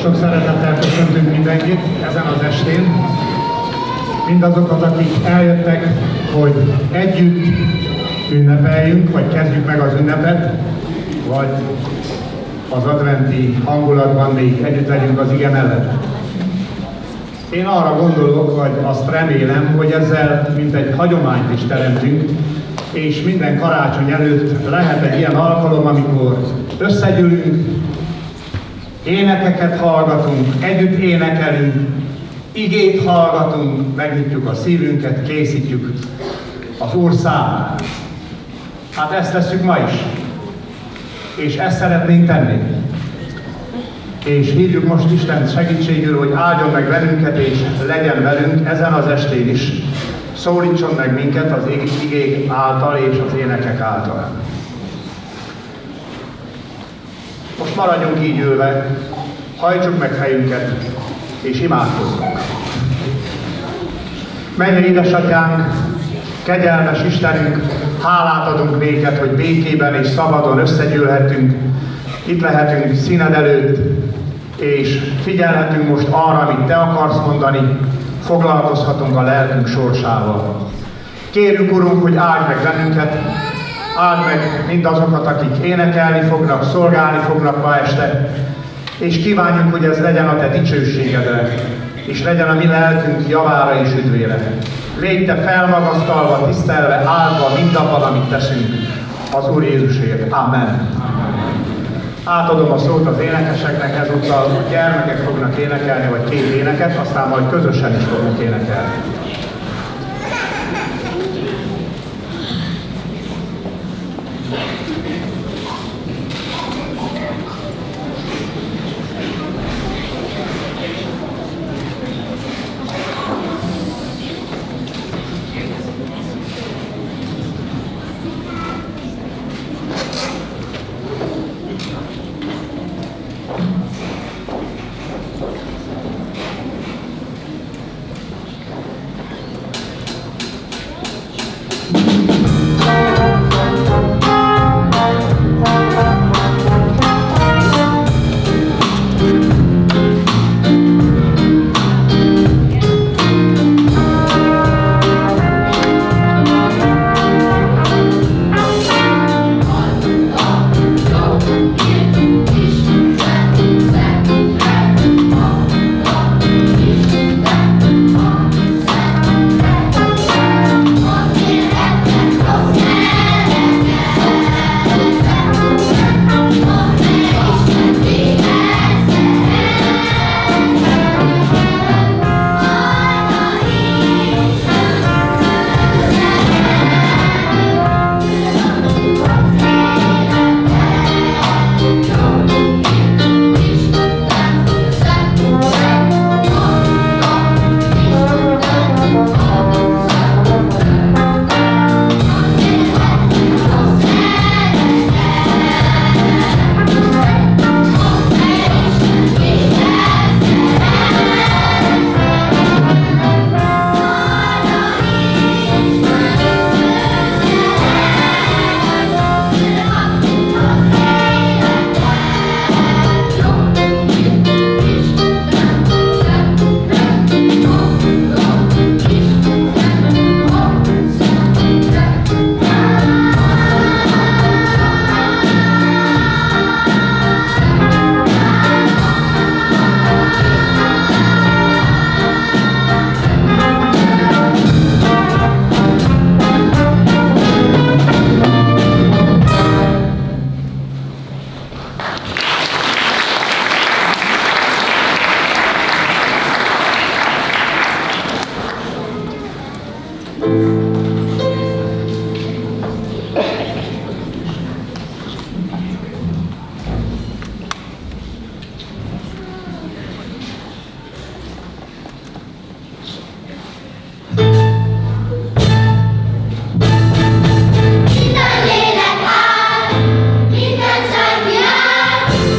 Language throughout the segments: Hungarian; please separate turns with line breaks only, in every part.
Sok szeretettel köszöntünk mindenkit ezen az estén. Mindazokat, akik eljöttek, hogy együtt ünnepeljünk, vagy kezdjük meg az ünnepet, vagy az adventi hangulatban még együtt legyünk az ige mellett. Én arra gondolok, vagy azt remélem, hogy ezzel mint egy hagyományt is teremtünk, és minden karácsony előtt lehet egy ilyen alkalom, amikor összegyűlünk, énekeket hallgatunk, együtt énekelünk, igét hallgatunk, megnyitjuk a szívünket, készítjük az Úr számára. Hát ezt tesszük ma is, és ezt szeretnénk tenni. És hívjuk most Isten segítségül, hogy áldjon meg velünket, és legyen velünk ezen az estén is. Szólítson meg minket az igék által és az énekek által. Most maradjunk így ülve, hajtsuk meg fejünket, és imádkozzunk. Menj, édesatyánk, kegyelmes Istenünk, hálát adunk néked, hogy békében és szabadon összegyűlhetünk, itt lehetünk színed előtt, és figyelhetünk most arra, amit te akarsz mondani, foglalkozhatunk a lelkünk sorsával. Kérjük, Urunk, hogy áld meg bennünket, áld meg mindazokat, akik énekelni fognak, szolgálni fognak ma este, és kívánjuk, hogy ez legyen a te dicsőségedre, és legyen a mi lelkünk javára és üdvére. Légy te felmagasztalva, tisztelve, áldva mindabban, amit teszünk az Úr Jézusért. Amen. Átadom a szót az énekeseknek, ezúttal a gyermekek fognak énekelni, vagy két éneket, aztán majd közösen is fogunk énekelni.
Minden lélek áll, minden zaj kiáll,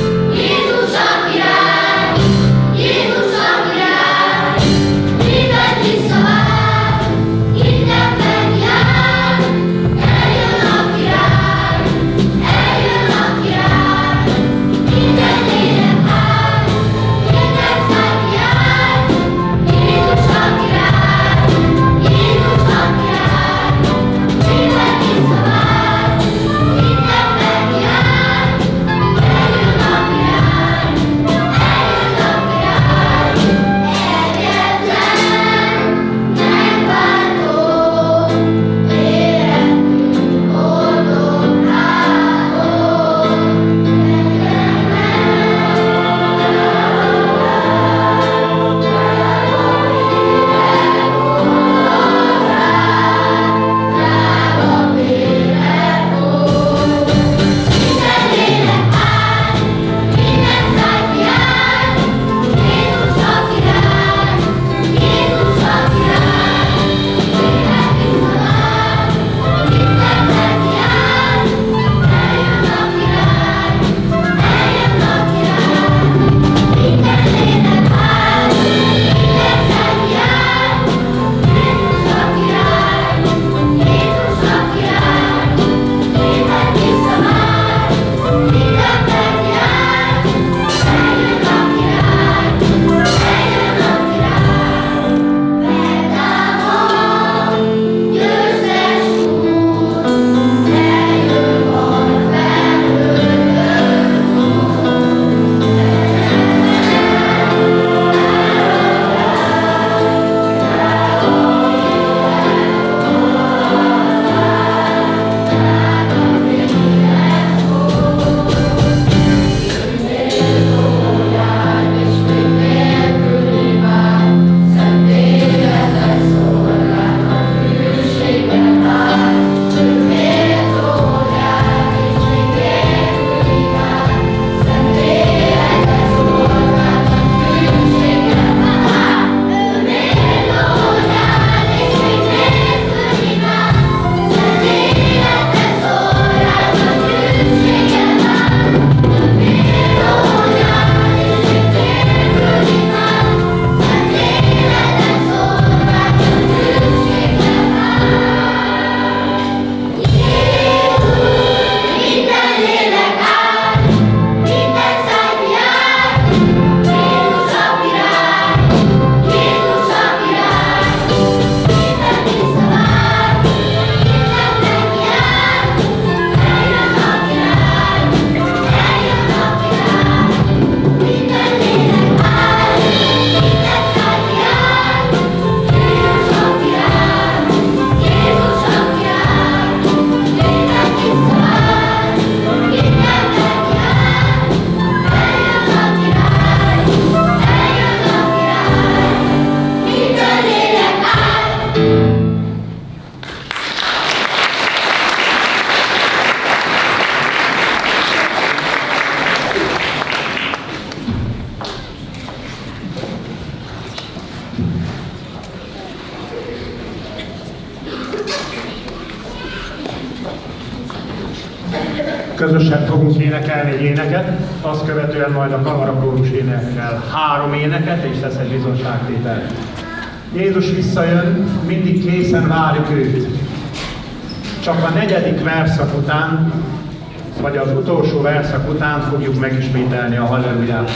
közösen fogunk énekelni egy éneket, azt követően majd a kamarakórus énekel 3 éneket, és tesz egy bizonságtételt. Jézus visszajön, mindig készen várjuk őt. Csak a 4. verszak után, vagy az utolsó verszak után fogjuk megismételni a halleluját.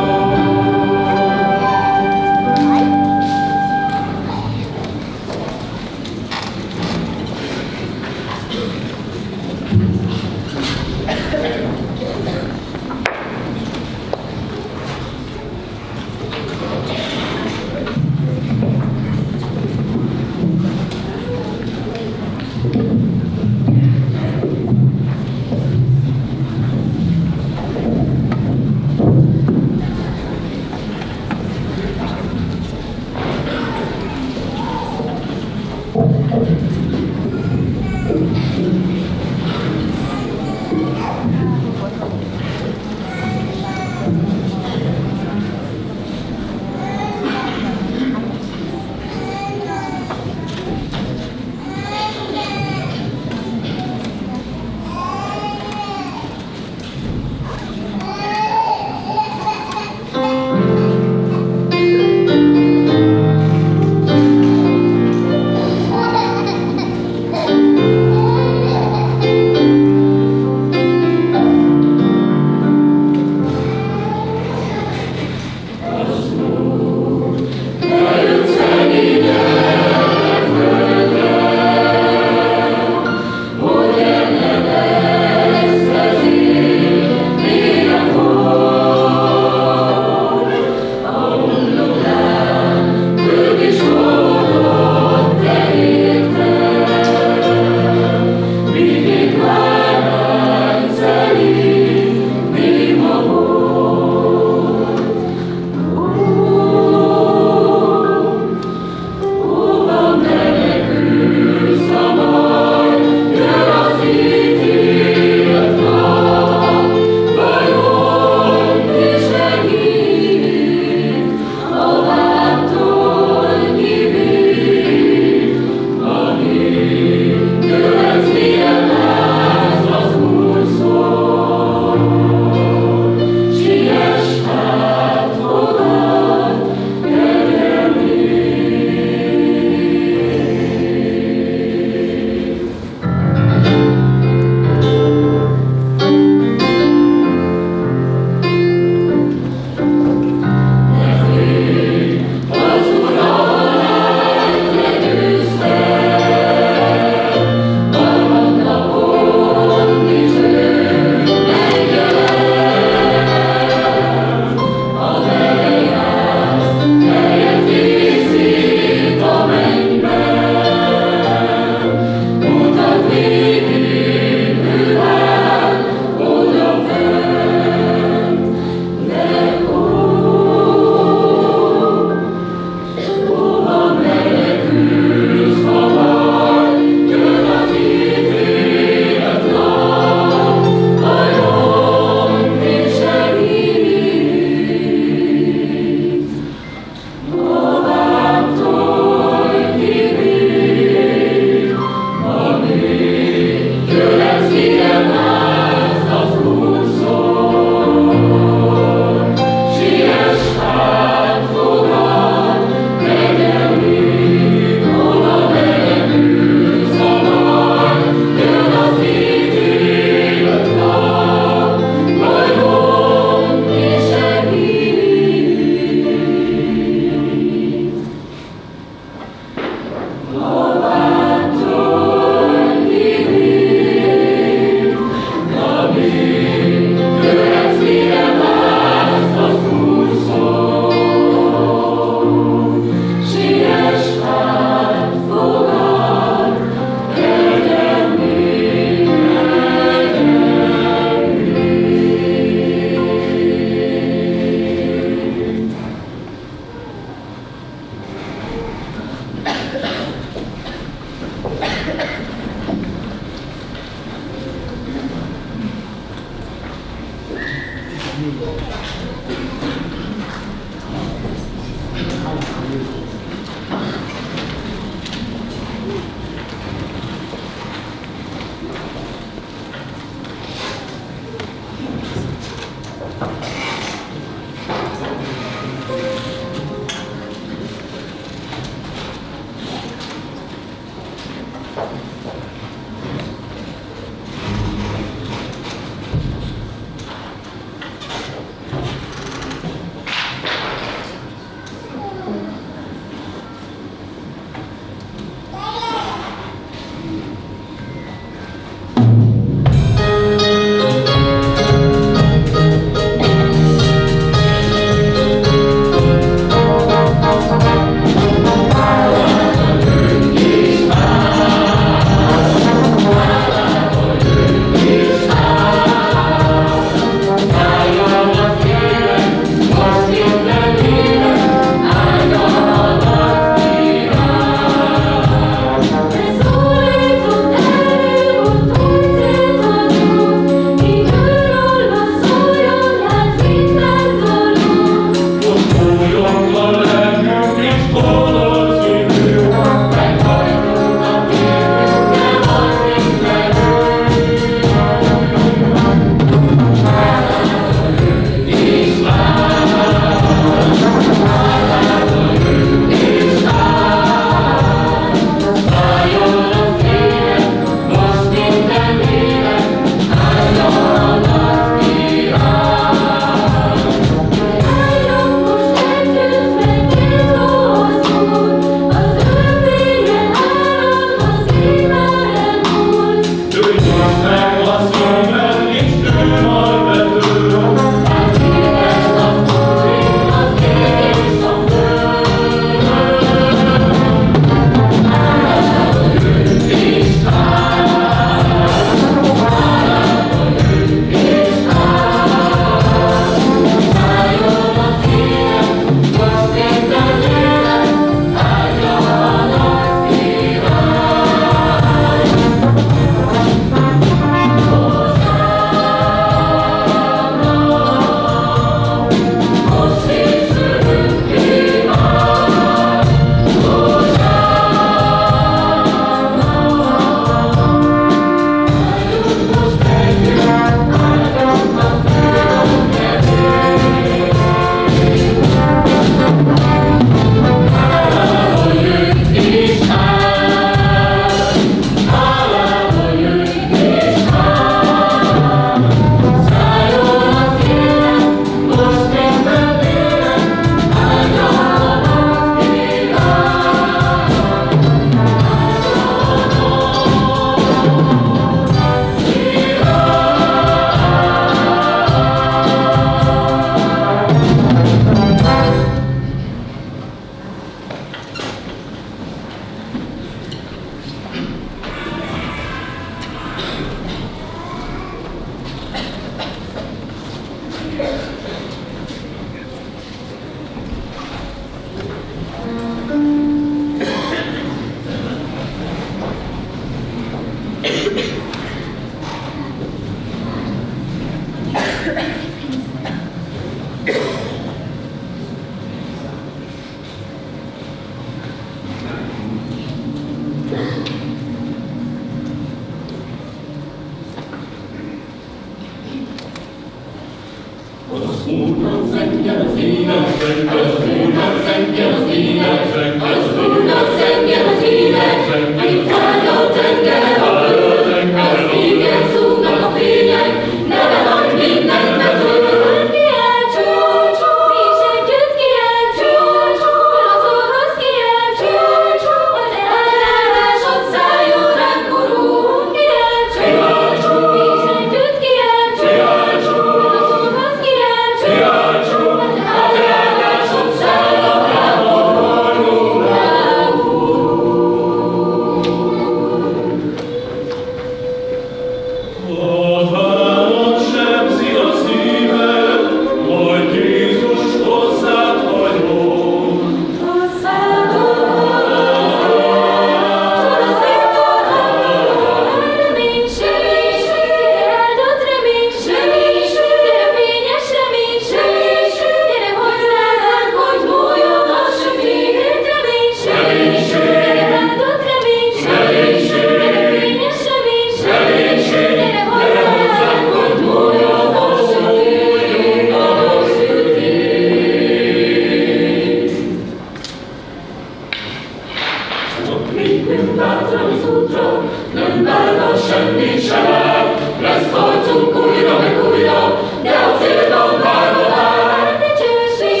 Csak lépünk bátran az útra, nem várna semmi sem el. Lesz harcunk újra meg újra, de a célban várva vár. Dicsőség,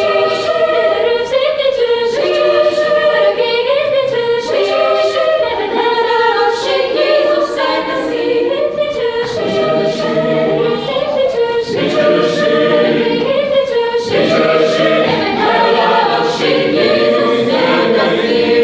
erős szép dicsőség, örök égés dicsőség, neved elállhassék, Jézus szerte szív. Dicsőség, erős szép dicsőség, örök égés dicsőség, neved elállhassék, Jézus szerte szív.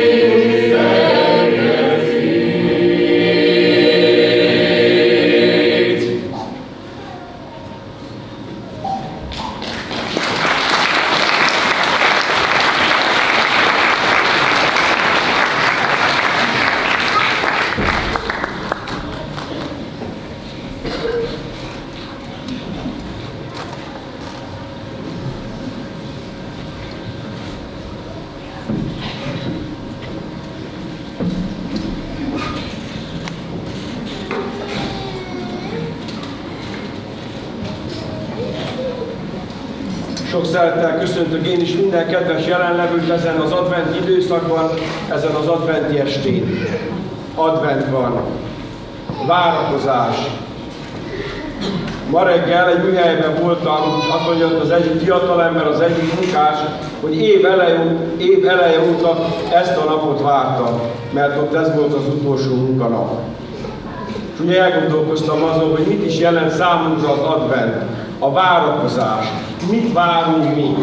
Sok szeretettel köszöntök én is minden kedves jelenlevőt ezen az adventi időszakban, ezen az adventi estén. Advent van. Várakozás. Ma reggel egy műhelyben voltam, és azt mondja az egyik fiatalember, az egyik munkás, hogy év eleje óta ezt a napot várta, mert ott ez volt az utolsó munkanap. És ugye elgondolkoztam azon, hogy mit is jelent számunkra az advent, a várakozás. Mit várunk mi?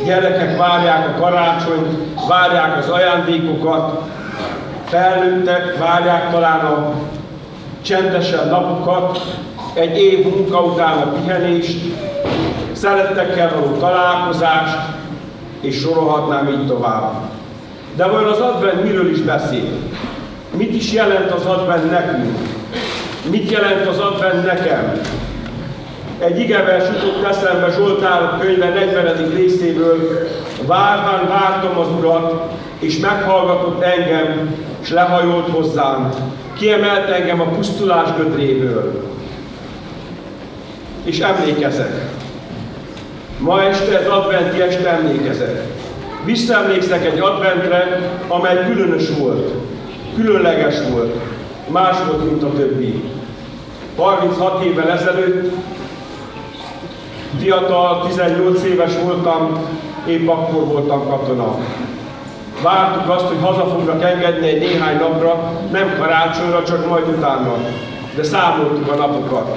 Gyerekek várják a karácsonyt, várják az ajándékokat, felnőttek várják talán a csendesebb napokat, egy év munka után a pihenést, szerettekkel való találkozást, és sorolhatnám így tovább. De vajon az advent miről is beszél? Mit is jelent az advent nekünk? Mit jelent az advent nekem? Egy igevers jutott eszembe Zsoltárok könyve 40. részéből. Várván vártam az Urat, és meghallgatott engem, és lehajolt hozzám. Kiemelt engem a pusztulás gödréből. És emlékezek. Ma este, ez adventi este emlékezek. Visszaemlékszek egy adventre, amely különös volt, különleges volt, más volt, mint a többi. 36 évvel ezelőtt, fiatal, 18 éves voltam, épp akkor voltam katona. Vártuk azt, hogy haza fognak engedni egy néhány napra, nem karácsonyra, csak majd utána. De számoltuk a napokat.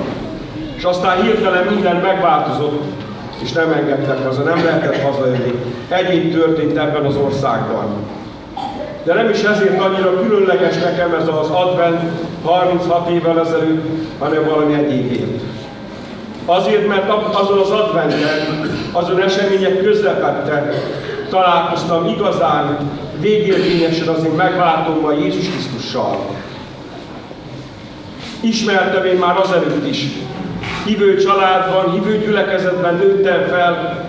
És aztán hirtelen minden megváltozott, és nem engedtek haza, nem lehetett hazajönni. Egyéb történt ebben az országban. De nem is ezért annyira különleges nekem ez az advent 36 évvel ezelőtt, hanem valami egyébként. Azért, mert azon az adventen, azon események közepette találkoztam igazán, végérvényesen az én megváltómmal, Jézus Krisztussal. Ismertem én már azelőtt is. Hívő családban, hívő gyülekezetben nőttem fel,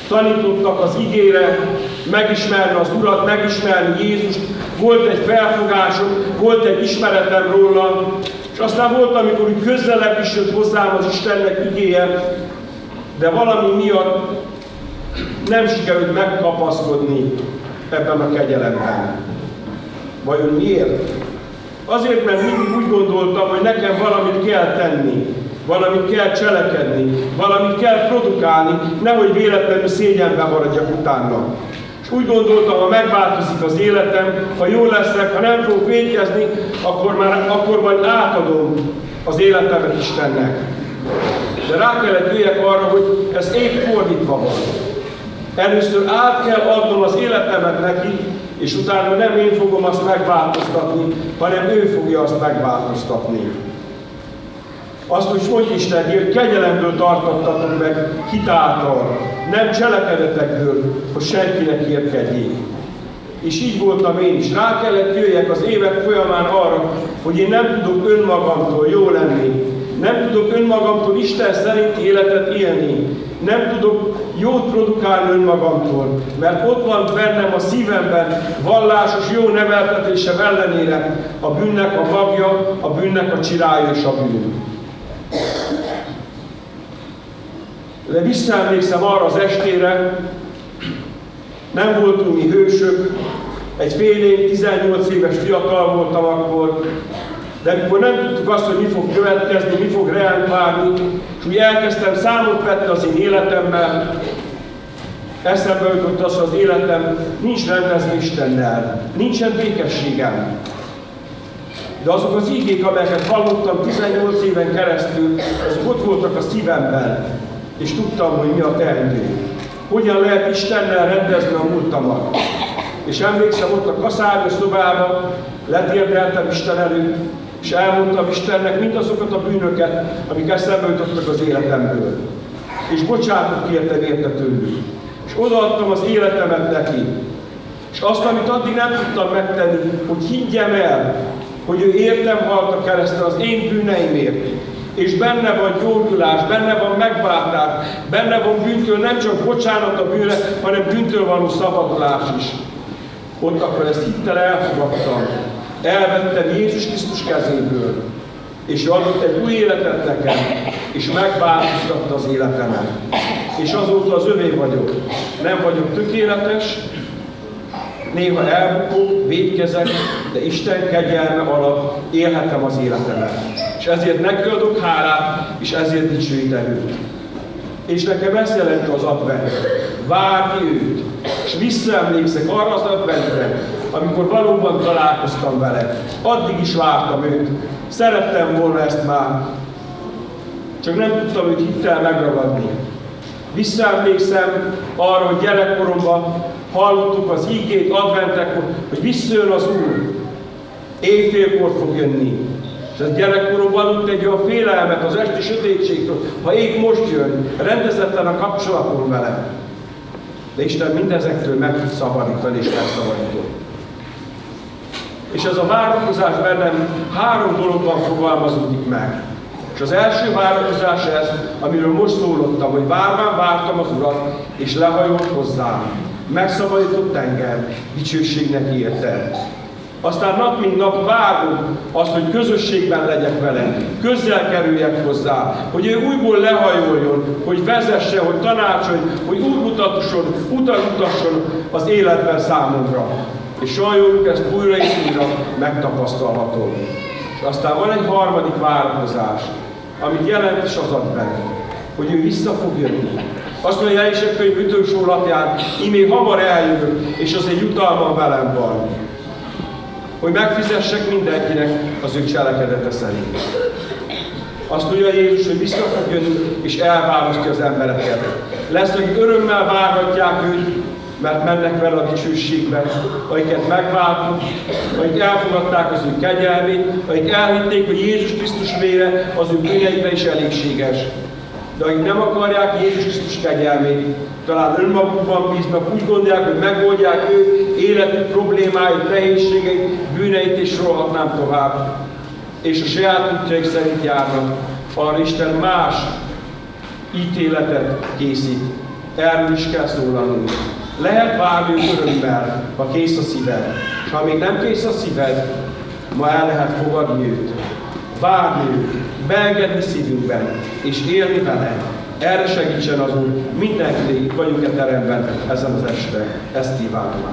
tanítottak az igére, megismerni az Urat, megismerni Jézust, volt egy felfogásom, volt egy ismeretem róla, és aztán volt, amikor úgy közelebb is jött hozzám az Istennek igéje, de valami miatt nem sikerült megkapaszkodni ebben a kegyelemben. Vajon miért? Azért, mert mindig úgy gondoltam, hogy nekem valamit kell tenni, valamit kell cselekedni, valamit kell produkálni, nehogy véletlenül szégyenben maradjak utána. És úgy gondoltam, ha megváltozik az életem, ha jól leszek, ha nem fogok vétkezni, akkor majd átadom az életemet Istennek. De rá kellett jöjjek arra, hogy ez épp fordítva van. Először át kell adnom az életemet neki, és utána nem én fogom azt megváltoztatni, hanem ő fogja azt megváltoztatni. Azt, hogy mondj Isten, hogy kegyelemből tartottatok meg hitáltal, nem cselekedetekből, hogy senkinek érkedjék. És így voltam én is. Rá kellett jöjjek az évek folyamán arra, hogy én nem tudok önmagamtól jó lenni, nem tudok önmagamtól Isten szerinti életet élni, nem tudok jót produkálni önmagamtól, mert ott van bennem a szívemben vallásos jó neveltetésem ellenére a bűnnek a magja, a bűnnek a csirája és a bűn. De visszaemlékszem arra az estére, nem voltunk mi hősök, Egy félénk 18 éves fiatal voltam akkor, de amikor nem tudtuk azt, hogy mi fog következni, mi fog ránk várni, és úgy elkezdtem számot vetni az én életemmel, eszembe jutott az, hogy az életem nincs rendezve Istennel, nincsen békességem. De azok az igék, amelyeket hallottam 18 éven keresztül, azok ott voltak a szívemben, és tudtam, hogy mi a teendő. Hogyan lehet Istennel rendezni a múltamat. És emlékszem, ott a kaszárnya szobában letérdeltem Isten előtt, és elmondtam Istennek mindazokat a bűnöket, amik eszembe jutottak az életemből. És bocsánatot kértem érte tőlük. És odaadtam az életemet neki. És azt, amit addig nem tudtam megtenni, hogy higgyem el, hogy ő értem halt a kereszten az én bűneimért. És benne van gyógyulás, benne van megváltás, benne van bűntől nem csak bocsánat a bűnre, hanem bűntől való szabadulás is. Ott akkor ezt hittel elfogadtam. Elvettem Jézus Krisztus kezéből, és adott egy új életet nekem, és megváltoztatta az életemet. És azóta az övé vagyok. Nem vagyok tökéletes, néha elbukok, vétkezek, de Isten kegyelme alatt élhetem az életemet. És ezért neki adok hálát, és ezért dicsőítem őt. És nekem ezt jelenti az advent. Várni őt. És visszaemlékszek arra az adventre, amikor valóban találkoztam vele. Addig is vártam őt. Szerettem volna ezt már. Csak nem tudtam őt hittel megragadni. Visszaemlékszem arra, hogy gyerekkoromban hallottuk az ígét adventekor, hogy visszajön az Úr. Éjfélkor fog jönni. És ez gyerekkoromban aludt egy olyan félelmet az esti sötétségtől, ha épp most jön, rendezetlen a kapcsolatom vele. De Isten mindezektől meg tud szabadítani, és megszabadított. És ez a várakozás bennem 3 dologban fogalmazódik meg. És az első várakozás ez, amiről most szólottam, hogy várván vártam az Urat, és lehajolt hozzám. Megszabadított engem, dicsőségnek érte. Aztán nap mint nap várom azt, hogy közösségben legyek vele, közel kerüljek hozzá, hogy ő újból lehajoljon, hogy vezesse, hogy tanácsoljon, hogy útmutasson, utasson az életben számomra. És sajnáljuk ezt újra és újra megtapasztalhatom. És aztán van egy harmadik várakozás, amit jelent is az advent, hogy ő vissza fog jönni. Azt mondja Jelenések könyv utolsó lapján, íme hamar eljövök, és az egy jutalma velem van. Hogy megfizessek mindenkinek az ő cselekedete szerint. Azt mondja Jézus, hogy vissza fog jönni, és elválasztja az embereket. Lesz, akik örömmel várhatják őt, mert mennek vele a dicsőségbe, akiket megváltott, akik elfogadták az ő kegyelmét, akik elhitték, hogy Jézus Krisztus vére az ő bűneikre is elégséges. De akik nem akarják Jézus Krisztus kegyelmét, talán önmagukban bíznak, úgy gondolják, hogy megoldják ő életük problémáit, nehézségeit, bűneit, és sorolhatnám tovább. És a saját útjaik szerint járnak. Arra Isten más ítéletet készít. Erről is kell szólalnunk. Lehet várni örömmel, ha kész a szíved. És ha még nem kész a szíved, ma el lehet fogadni őt. Várni őt, beengedni szívünkben, és élni vele. Erre segítsen az Úr, mindenki itt vagyunk-e teremben ezen az este. Ezt kívánom.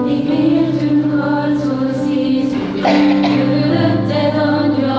Mindig értünk harcol Jézus, körülötted angyal.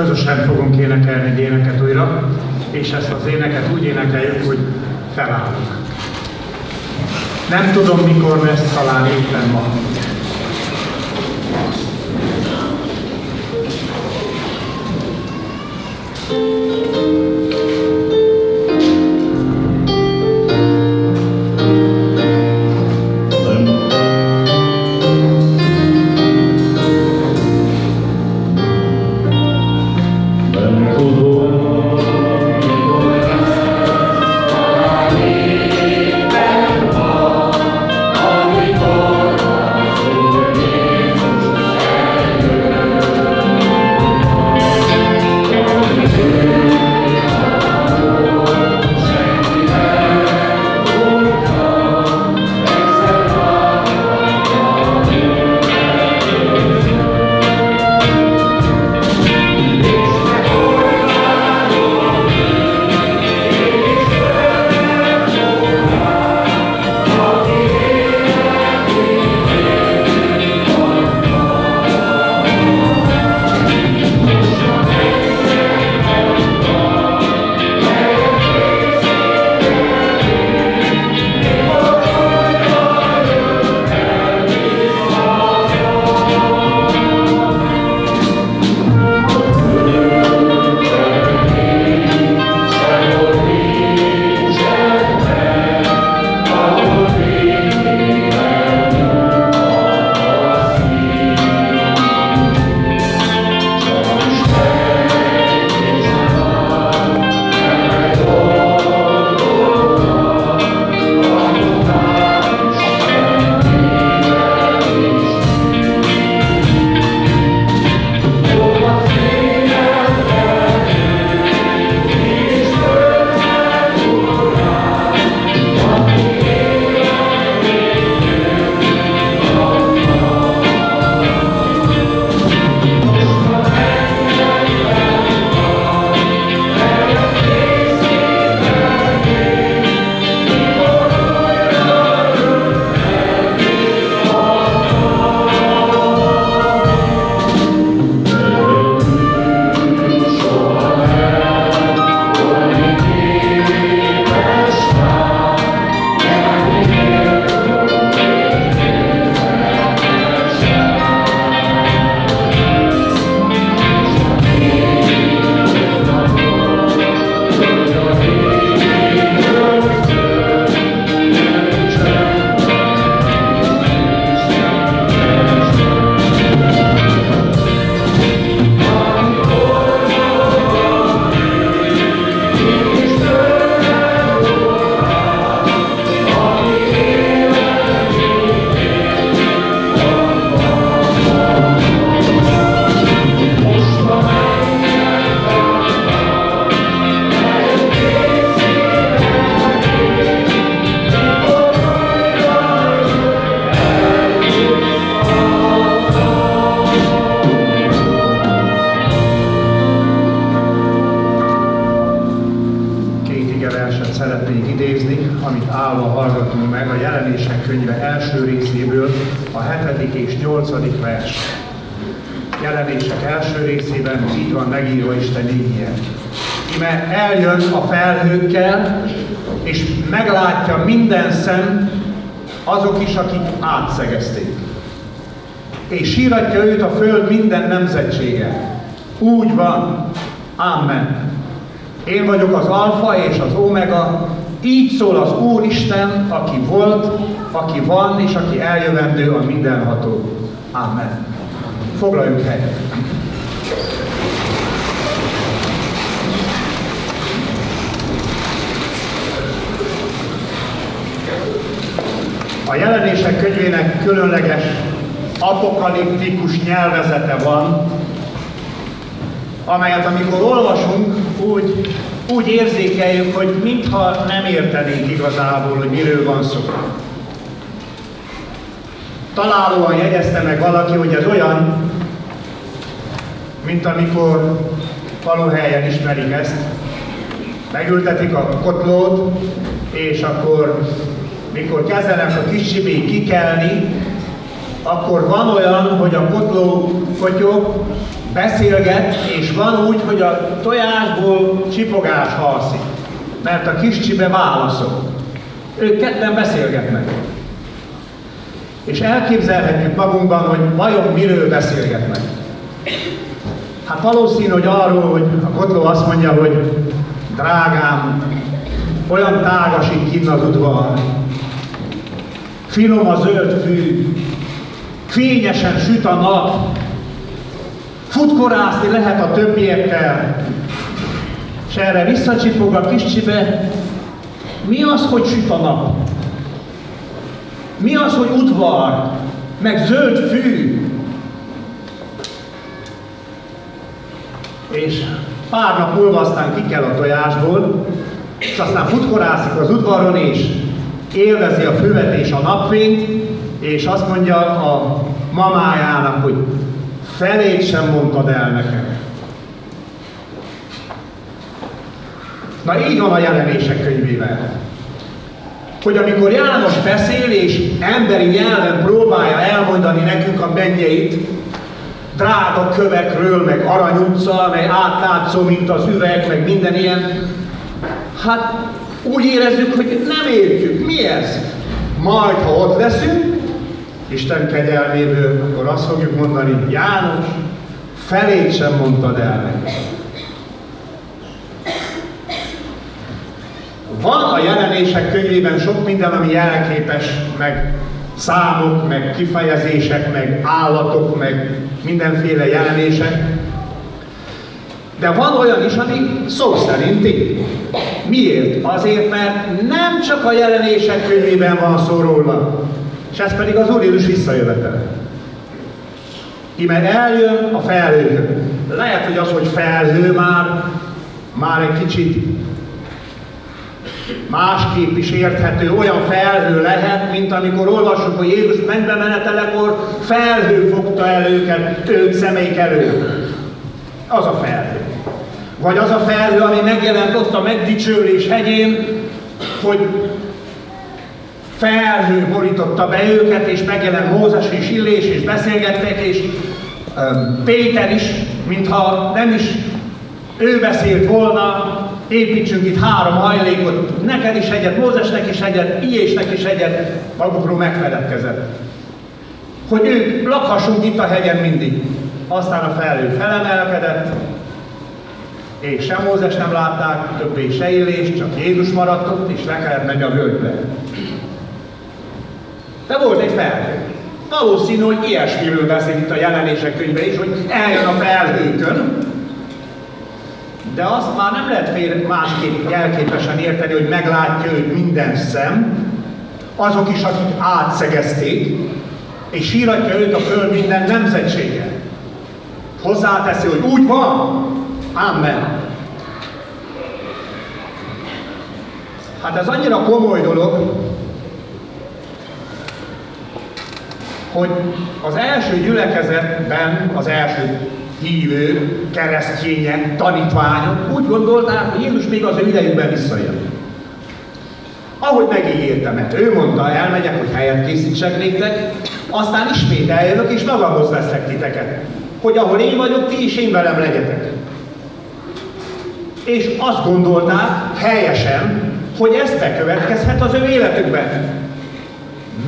közösen fogunk énekelni egy éneket újra, és ezt az éneket úgy énekeljük, hogy felállunk. Nem tudom, mikor lesz, talán éppen ma. szeretnék idézni, amit állva hallgatunk meg a Jelenések könyve első részéből, a 7. és 8. vers. Jelenések első részében így van megírva Isten igéje. Ime eljön a felhőkkel, és meglátja minden szem, azok is, akik átszegezték. És síratja őt a föld minden nemzetsége. Úgy van. Amen. Én vagyok az alfa és az omega, így szól az Úr Isten, aki volt, aki van, és aki eljövendő a mindenható. Amen. Foglaljunk helyet. A Jelenések könyvének különleges apokaliptikus nyelvezete van, amelyet amikor olvasunk, úgy érzékeljük, hogy mintha nem értenénk igazából, hogy miről van szó. Találóan jegyezte meg valaki, hogy ez olyan, mint amikor faluhelyen ismerik ezt, megültetik a kotlót, és akkor, mikor kezdenek a kicsimék kikelni, akkor van olyan, hogy a kotló kotyog, beszélget, és van úgy, hogy a tojásból csipogás harszik, mert a kis csibe válaszol. Ők ketten beszélgetnek. És elképzelhetjük magunkban, hogy vajon miről beszélgetnek. Hát valószínű, hogy arról, hogy a kotló azt mondja, hogy drágám, olyan tágasít kinn az udvar, finom a zöld fű, fényesen süt a nap, futkorászni lehet a többiekkel, és erre visszacsipog a kis csibe, mi az, hogy süt a nap? Mi az, hogy udvar, meg zöld fű? És pár nap múlva aztán ki kell a tojásból, és aztán futkorászik az udvaron, és élvezi a füvet és a napfényt, és azt mondja a mamájának, hogy felét sem mondtad el nekem. Na így van a Jelenések könyvével. Hogy amikor János beszél és emberi nyelven próbálja elmondani nekünk a mennyeit, drága kövekről, meg Arany utca, meg átlátszó, mint az üveg, meg minden ilyen, hát úgy érezzük, hogy nem értjük. Mi ez? Majd, ha ott leszünk, Isten kegyelméből, akkor azt fogjuk mondani, János, felét sem mondtad el nekem. Van a Jelenések könyvében sok minden, ami jelképes, meg számok, meg kifejezések, meg állatok, meg mindenféle jelenések. De van olyan is, ami szó szerinti. Miért? Azért, mert nem csak a Jelenések könyvében van szó róla, és ez pedig az Úr Jézus visszajövetele. Íme eljön a felhő. Lehet, hogy az, hogy felhő már egy kicsit másképp is érthető, olyan felhő lehet, mint amikor olvassuk, hogy Jézus mennybe menetelekor felhő fogta el ők szemeik elő. Az a felhő. Vagy az a felhő, ami megjelent ott a megdicsőlés hegyén, hogy felhő borította be őket, és megjelent Mózes és Illés, és beszélgettek, és Péter is, mintha nem is ő beszélt volna, építsünk itt 3 hajlékot, neked is egyet, Mózesnek is egyet, Illésnek is egyet, magukról megfeledkezett. Hogy ők lakhassunk itt a hegyen mindig. Aztán a felhő felemelkedett, és sem Mózes nem látták, többé se Illés, csak Jézus maradt ott, és le kellett menni a völgybe. De volt egy felhő. Valószínű, hogy ilyesmiről beszél itt a Jelenések könyve is, hogy eljön a felhőkön, de azt már nem lehet másképp jelképesen érteni, hogy meglátja őt minden szem, azok is, akik átszegezték, és síratja őt a föld minden nemzetsége. Hozzáteszi, hogy úgy van, amen. Hát ez annyira komoly dolog, hogy az első gyülekezetben az első hívő, keresztények, tanítványok úgy gondolták, hogy Jézus még az ő idejükben visszajön. Ahogy megígérte, mert ő mondta, elmegyek, hogy helyet készítsek néktek, aztán ismét eljövök, és magamhoz veszek titeket, hogy ahol én vagyok, ti is én velem legyetek. És azt gondolták helyesen, hogy ez bekövetkezhet az ő életükben.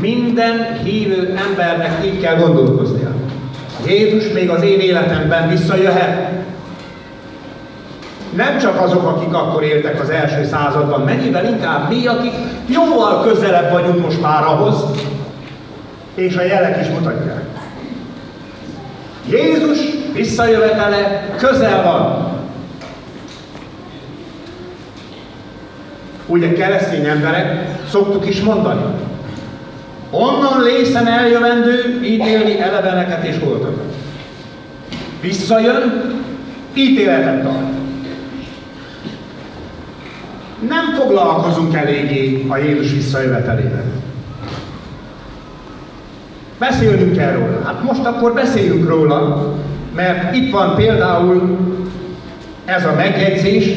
Minden hívő embernek így kell gondolkoznia. Jézus még az én életemben visszajöhet. Nem csak azok, akik akkor éltek az első században, mennyivel inkább mi, akik jóval közelebb vagyunk most már ahhoz, és a jelek is mutatják. Jézus visszajövetele közel van. Ugye keresztény emberek szoktuk is mondani. Onnan lészen eljövendő ítélni eleveneket és holtakat. Visszajön, ítéletet tart. Nem foglalkozunk eléggé a Jézus visszajövetelével. Beszélnünk kell róla. Hát most akkor beszéljünk róla, mert itt van például ez a megjegyzés,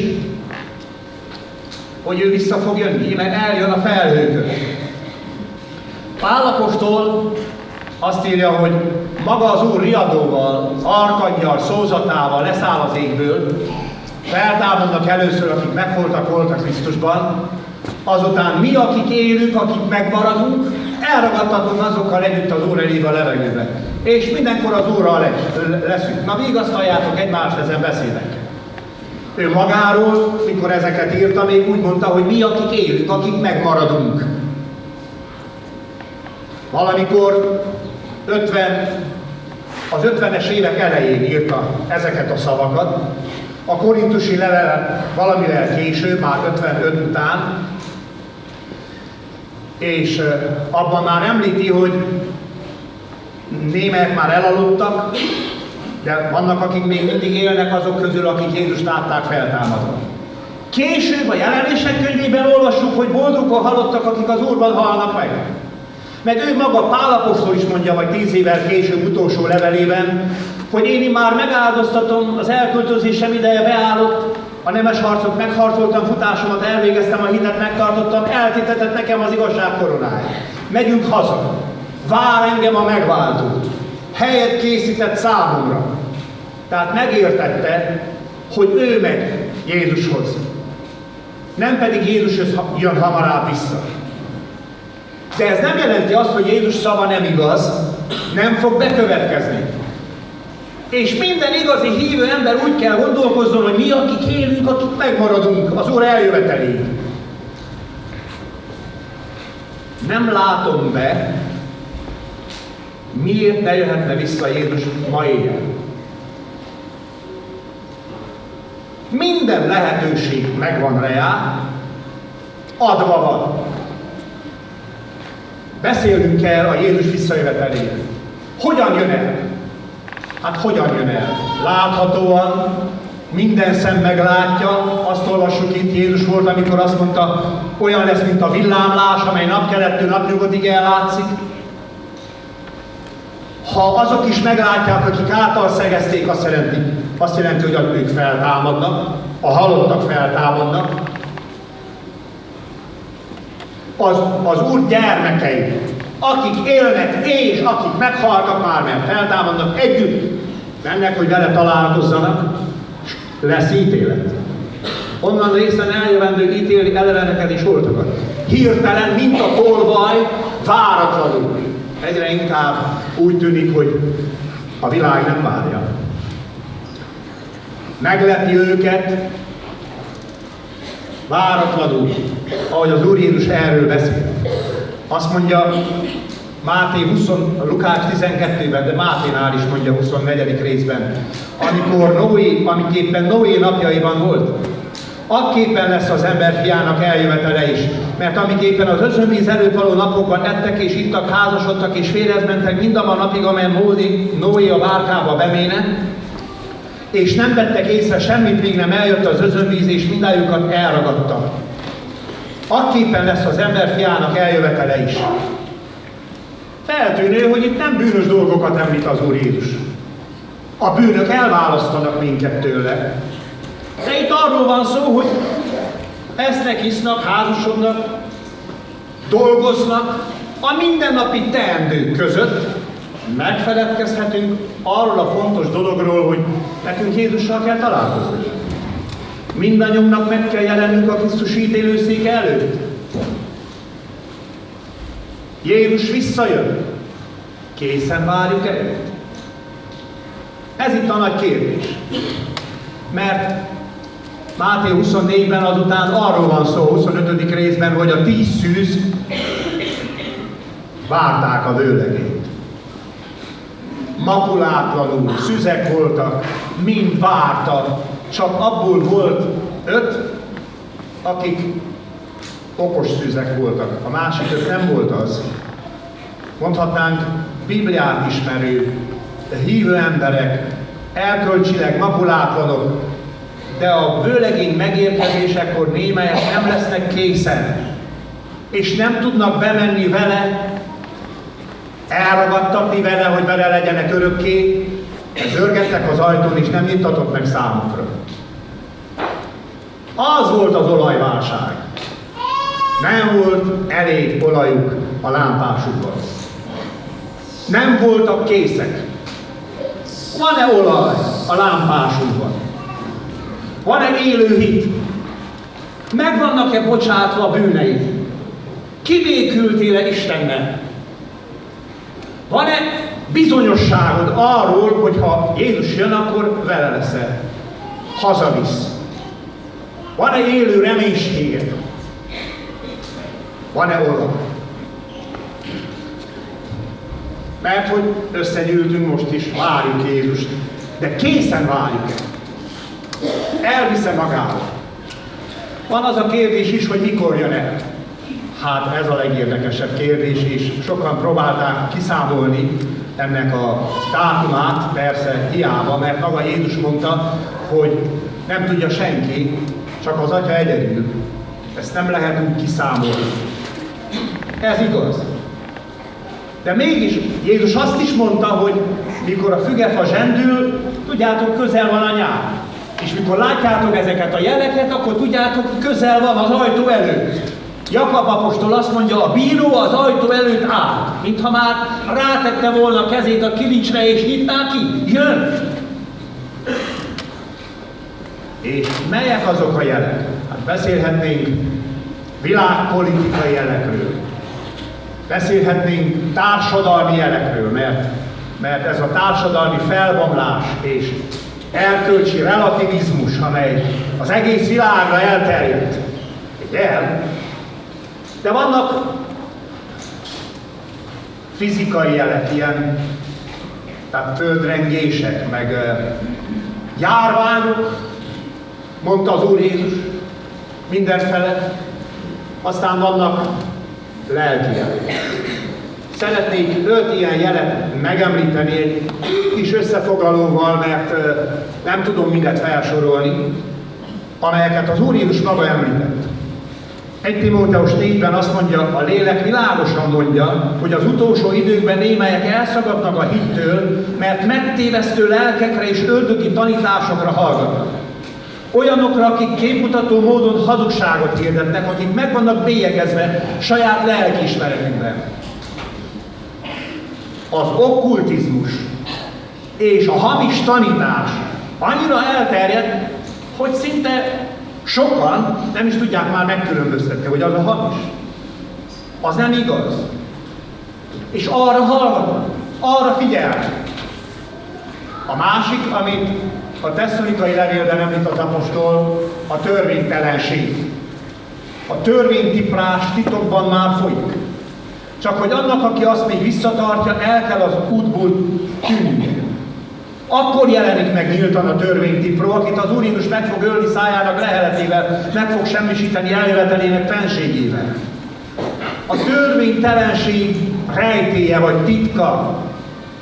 hogy ő vissza fog jönni, mert eljön a felhőkön. Pál apostol Azt írja, hogy maga az Úr riadóval, arkangyal, szózatával leszáll az égből, feltámadnak először, akik meghaltak voltak Krisztusban, azután mi, akik élünk, akik megmaradunk, elragadtatunk azokkal együtt az Úr elébe a levegőbe. És mindenkor az Úrral leszünk. Na, vigasztaljátok egymást ezen beszédekkel. Ő magáról, mikor ezeket írta, még úgy mondta, hogy mi, akik élünk, akik megmaradunk. Valamikor az 50-es évek elején írta ezeket a szavakat, a korintusi levelet valamivel később, már 55 után, és abban már említi, hogy némelyek már elaludtak, de vannak, akik még mindig élnek azok közül, akik Jézust látták feltámadva. Később a Jelenések könyvében olvassuk, hogy boldogok a halottak, akik az Úrban halnak meg. Meg ő maga, Pál apostol is mondja, vagy 10 évvel később utolsó levelében, hogy én már megáldoztatom, az elköltözésem ideje beállott, a nemes harcot megharcoltam, futásomat elvégeztem, a hitet megtartottam, eltétetett nekem az igazság koronája. Megyünk haza. Vár engem a megváltó. Helyet készített számomra. Tehát megértette, hogy ő megy Jézushoz. Nem pedig Jézushoz jön hamarabb vissza. De ez nem jelenti azt, hogy Jézus szava nem igaz, nem fog bekövetkezni. És minden igazi hívő ember úgy kell gondolkozzon, hogy mi, akik élünk, akik megmaradunk az Úr eljöveteléig. Nem látom be, miért ne jöhetne vissza Jézus ma éjjel. Minden lehetőség megvan rá, adva van. Beszélnünk kell a Jézus visszajöveteléről. Hogyan jön el? Hát hogyan jön el? Láthatóan, minden szem meglátja, azt olvassuk itt, Jézus volt, amikor azt mondta, olyan lesz, mint a villámlás, amely napkelettől napnyugodtig ellátszik. Ha azok is meglátják, akik által szegezték, azt jelenti, hogy ők feltámadnak, a halottak feltámadnak. Az Úr gyermekei, akik élnek és akik meghaltak már, mert feltámadnak, együtt mennek, hogy vele találkozzanak, és lesz ítélet. Onnan részen eljövendő ítélni eleveneket és holtakat. Hirtelen, mint a tolvaj, váratlanul. Egyre inkább úgy tűnik, hogy a világ nem várja. Meglepi őket, váratlanul, ahogy az Úr Jézus erről beszél. Azt mondja Lukács 12-ben, de Máténál is mondja 24. részben, amiképpen Noé napjaiban volt. Akképpen lesz az emberfiának eljövetele is, mert amiképpen az özönvíz előtt való napokban ettek és ittak, házasodtak és férjhez mentek mindabban a napig, amelyen Noé a bárkába beméne, és nem vettek észre semmit, míg nem eljött az özönvíz, és mindannyiukat elragadta. Akképpen lesz az emberfiának eljövetele is. Feltűnő, hogy itt nem bűnös dolgokat említ az Úr Jézus. A bűnök elválasztanak minket tőle. De itt arról van szó, hogy esznek, isznak, házasodnak, dolgoznak, a mindennapi teendők között megfeledkezhetünk arról a fontos dologról, hogy nekünk Jézussal kell találkozni. Mindannyiunknak meg kell jelennünk a Krisztus ítélőszéke előtt. Jézus visszajön. Készen várjuk el. Ez itt a nagy kérdés. Mert Máté 24-ben azután arról van szó, 25. részben, hogy a 10 szűz várták a vőlegényt. Makulátlanul szüzek voltak, mind vártak, csak abból volt 5, akik okos szüzek voltak, a másik 5 nem volt az. Mondhatnánk Bibliát ismerő, hívő emberek, erkölcsileg makulátlanok, de a vőlegény megérkezésekor némelyek nem lesznek készen, és nem tudnak bemenni vele, elragadtatni vele, hogy vele legyenek örökké, zörgettek az ajtón, és nem nyitatott meg számukra. Az volt az olajválság. Nem volt elég olajuk a lámpásukban. nem voltak készek. Van-e olaj a lámpásunkban? Van-e élő hit? Meg vannak-e bocsátva a bűneid? Kibékültél-e Istennel? Van-e bizonyosságod arról, hogy ha Jézus jön, akkor vele leszel? Hazavisz? Van-e élő reménységed? Van-e olaj? Mert hogy összegyűltünk most is, várjuk Jézust, de készen várjuk. Elvisze magával. Van az a kérdés is, hogy mikor jön el. Hát ez a legérdekesebb kérdés, és sokan próbálták kiszámolni ennek a dátumát, persze hiába, mert maga Jézus mondta, hogy nem tudja senki, csak az Atya egyedül. Ezt nem lehet úgy kiszámolni. Ez igaz. De mégis Jézus azt is mondta, hogy mikor a fügefa zsendül, tudjátok, közel van a nyár. És mikor látjátok ezeket a jeleket, akkor tudjátok, közel van az ajtó előtt. Jakab apostol azt mondja, a bíró az ajtó előtt áll, mintha már rátette volna a kezét a kilincsre és nyitná ki. Jön! És melyek azok a jelek? Hát beszélhetnénk világpolitikai jelekről. Beszélhetnénk társadalmi jelekről, mert ez a társadalmi felbomlás és erkölcsi relativizmus, amely az egész világra elterjedt, egy jel, de vannak fizikai jelek, ilyen, tehát földrengések, meg járványok, mondta az Úr Jézus, mindenfele. Aztán vannak lelki jelek. Szeretnék 5 ilyen jelet megemlíteni egy kis összefoglalóval, mert nem tudom mindet felsorolni, amelyeket az Úr Jézus maga említett. 1 Timóteus 4-ben azt mondja, a lélek világosan mondja, hogy az utolsó időkben némelyek elszagadnak a hittől, mert megtévesztő lelkekre és ördögi tanításokra hallgatnak. Olyanokra, akik képmutató módon hazugságot hirdetnek, akik meg vannak bélyegezve saját lelkiismeretükben. Az okkultizmus és a hamis tanítás annyira elterjedt, hogy szinte sokan nem is tudják már megkülönböztetni, hogy az a hamis. Az nem igaz. És arra hallgatnak, arra figyelnek. A másik, amit a tesszalonikai levélben említ az apostol, a törvénytelenség. A törvénytiprás titokban már folyik. Csak hogy annak, aki azt még visszatartja, el kell az útból tűnnie. Akkor jelenik meg nyíltan a törvénytipró, akit az Úr Jézus meg fog ölni szájának leheletével, meg fog semmisíteni eljövetelének fenségével. A törvénytelenség rejtélye vagy titka,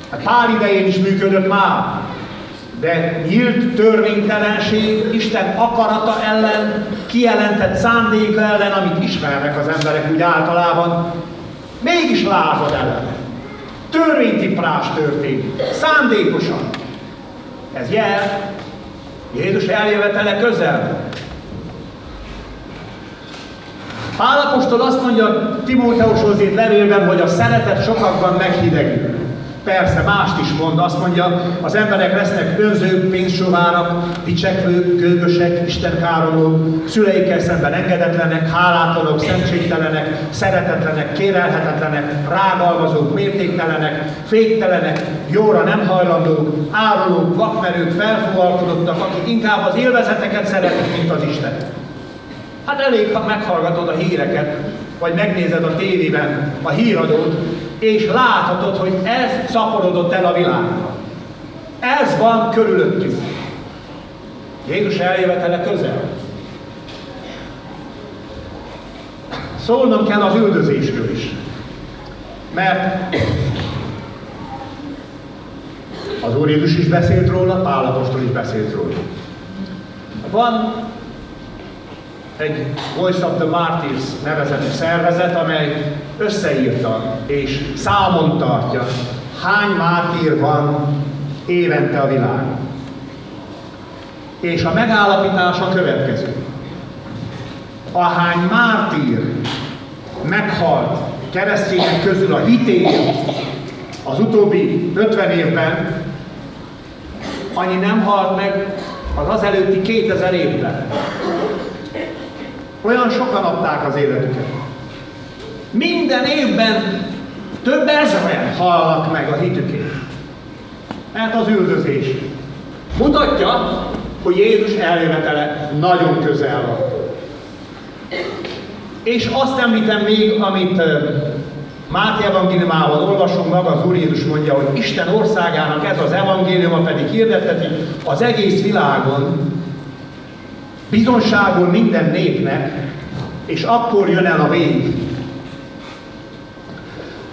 a Pál idején is működött már, de nyílt törvénytelenség Isten akarata ellen, kijelentett szándéka ellen, amit ismernek az emberek úgy általában, mégis lázad ellen. Törvénytiprás történik, szándékosan. Ez jel, Jézus eljövetele közel. Pál apostol azt mondja Timóteushoz írt levélben, hogy a szeretet sokakban meghidegül. Persze, mást is mond, azt mondja, az emberek lesznek önzők, pénzsovárak, dicsekvők, gőgösek, istenkáromlók, szüleikkel szemben engedetlenek, hálátlanok, szentségtelenek, szeretetlenek, kérelhetetlenek, rágalmazók, mértéktelenek, féktelenek, jóra nem hajlandók, árulók, vakmerők, felfogalkodottak, akik inkább az élvezeteket szeretik, mint az Istent. Hát elég, ha meghallgatod a híreket, vagy megnézed a tévében a híradót, és láthatod, hogy ez szaporodott el a világban. Ez van körülöttünk. Jézus eljövetele közel. Szólnom kell az üldözésről is. Mert az Úr Jézus is beszélt róla, Pál apostol is beszélt róla. Van egy Voice of the Martyrs nevezetű szervezet, amely összeírta és számon tartja, hány mártír van évente a világon. És a megállapítás a következő. Ahány mártír meghalt keresztények közül a hitért, Az utóbbi 50 évben annyi nem halt meg az előtti 2000 évben. Olyan sokan adták az életüket. Minden évben több ezren halnak meg a hitükért. Mert az üldözés mutatja, hogy Jézus eljövetele nagyon közel van. És azt említem még, amit Máté evangéliumában olvasunk, maga az Úr Jézus mondja, hogy Isten országának ez az evangéliuma pedig hirdetteti az egész világon, bizonságul minden népnek, és akkor jön el a vég.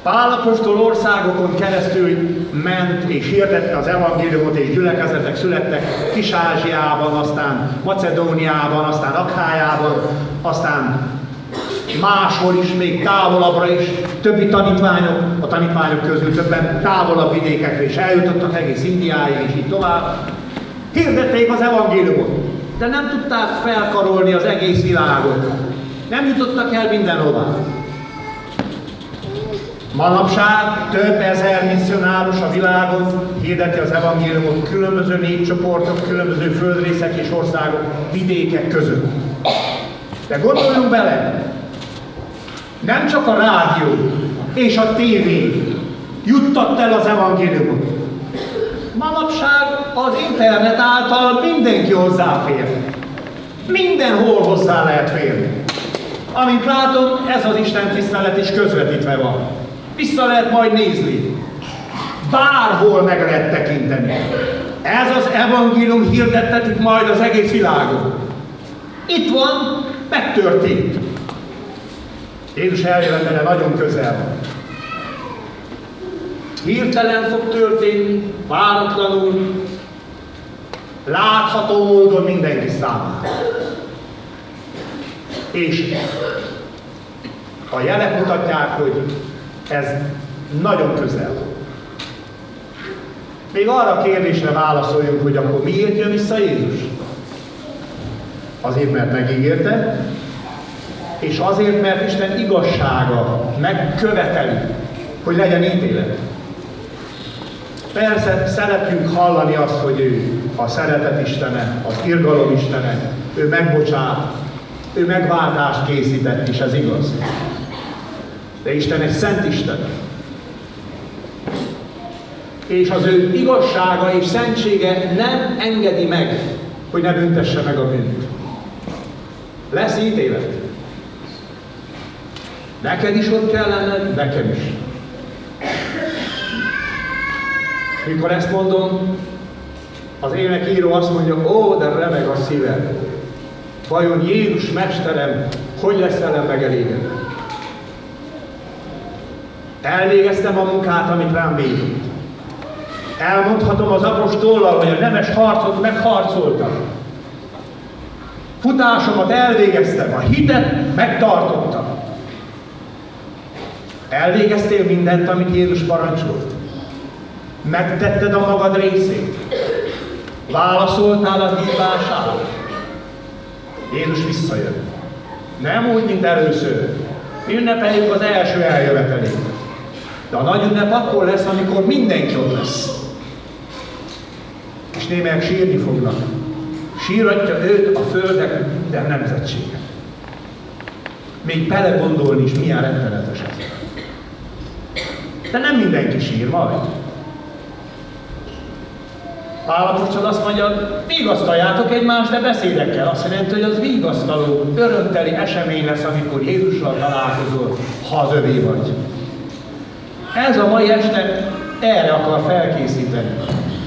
Pál apostol országokon keresztül ment és hirdette az evangéliumot, és gyülekezetek születtek Kis-Ázsiában, aztán Macedóniában, aztán Akhájában, aztán máshol is, még távolabbra is, többi tanítványok, a tanítványok közül többen távolabb vidékekre is eljutottak, egész Indiáig és így tovább. Hirdették az evangéliumot, de nem tudták felkarolni az egész világot. Nem jutottak el mindenhová. Manapság több ezer misszionárus a világon hirdeti az evangéliumot különböző népcsoportok, különböző földrészek és országok, vidékek között. De gondoljunk bele, nem csak a rádió és a tévé juttatta el az evangéliumot. Manapság az internet által mindenki hozzáfér. Mindenhol hozzá lehet férni. Amint látom, ez az Isten tisztelet is közvetítve van. Vissza lehet majd nézni. Bárhol meg lehet tekinteni. Ez az evangélium hirdettetik majd az egész világon. Itt van, megtörtént. Jézus eljövetele nagyon közel van. Hirtelen fog történni, váratlanul, látható módon mindenki számára. És a jelek mutatják, hogy ez nagyon közel van. Még arra a kérdésre válaszoljunk, hogy akkor miért jön vissza Jézus? Azért, mert megígérte, és azért, mert Isten igazsága megköveteli, hogy legyen ítélet. Persze szeretjük hallani azt, hogy ő a szeretet istene, az irgalom istene, ő megbocsát, ő megváltást készített, és ez igaz. De Isten egy szent Isten. És az ő igazsága és szentsége nem engedi meg, hogy ne büntesse meg a bűnt. Lesz ítélet. Neked is ott kell lenned, nekem is. Mikor ezt mondom, az énekíró azt mondja, ó, de remeg a szívem. Vajon Jézus Mesterem, hogy lesz velem megelégedve? Elvégeztem a munkát, amit rám bízott. Elmondhatom az apostollal, hogy a nemes harcot megharcoltam. Futásomat elvégeztem, a hitet megtartottam. Elvégeztél mindent, amit Jézus parancsolt? Megtetted a magad részét? Válaszoltál a hívására? Jézus visszajön. Nem úgy, mint először. Ünnepeljük az első eljövetelét. De a nagy ünnep akkor lesz, amikor mindenki ott lesz. És némelyek sírni fognak. Síratja őt a földek minden nemzetsége. Még belegondolni is milyen rettenetes ez. De nem mindenki sír majd. Pál apostol azt mondja, vigasztaljátok egymást, de beszédekkel. Azt jelenti, hogy az vigasztaló, örömteli esemény lesz, amikor Jézussal találkozol, ha az övé vagy. Ez a mai este erre akar felkészíteni.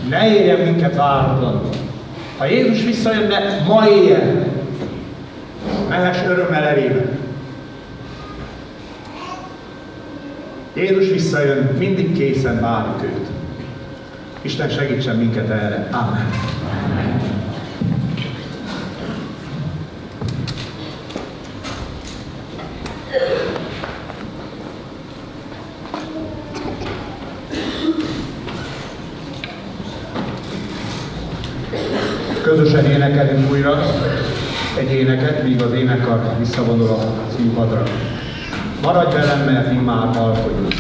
Ne érjen minket váratlanul. Ha Jézus visszajönne, ma éjjel, mehess örömmel elébe. Jézus visszajön, mindig készen várjuk őt. Isten segítsen minket erre. Amen. Közösen énekelünk újra egy éneket, míg az énekkar visszavonul a színpadra. Maradj velem, mert immár alkogyunk.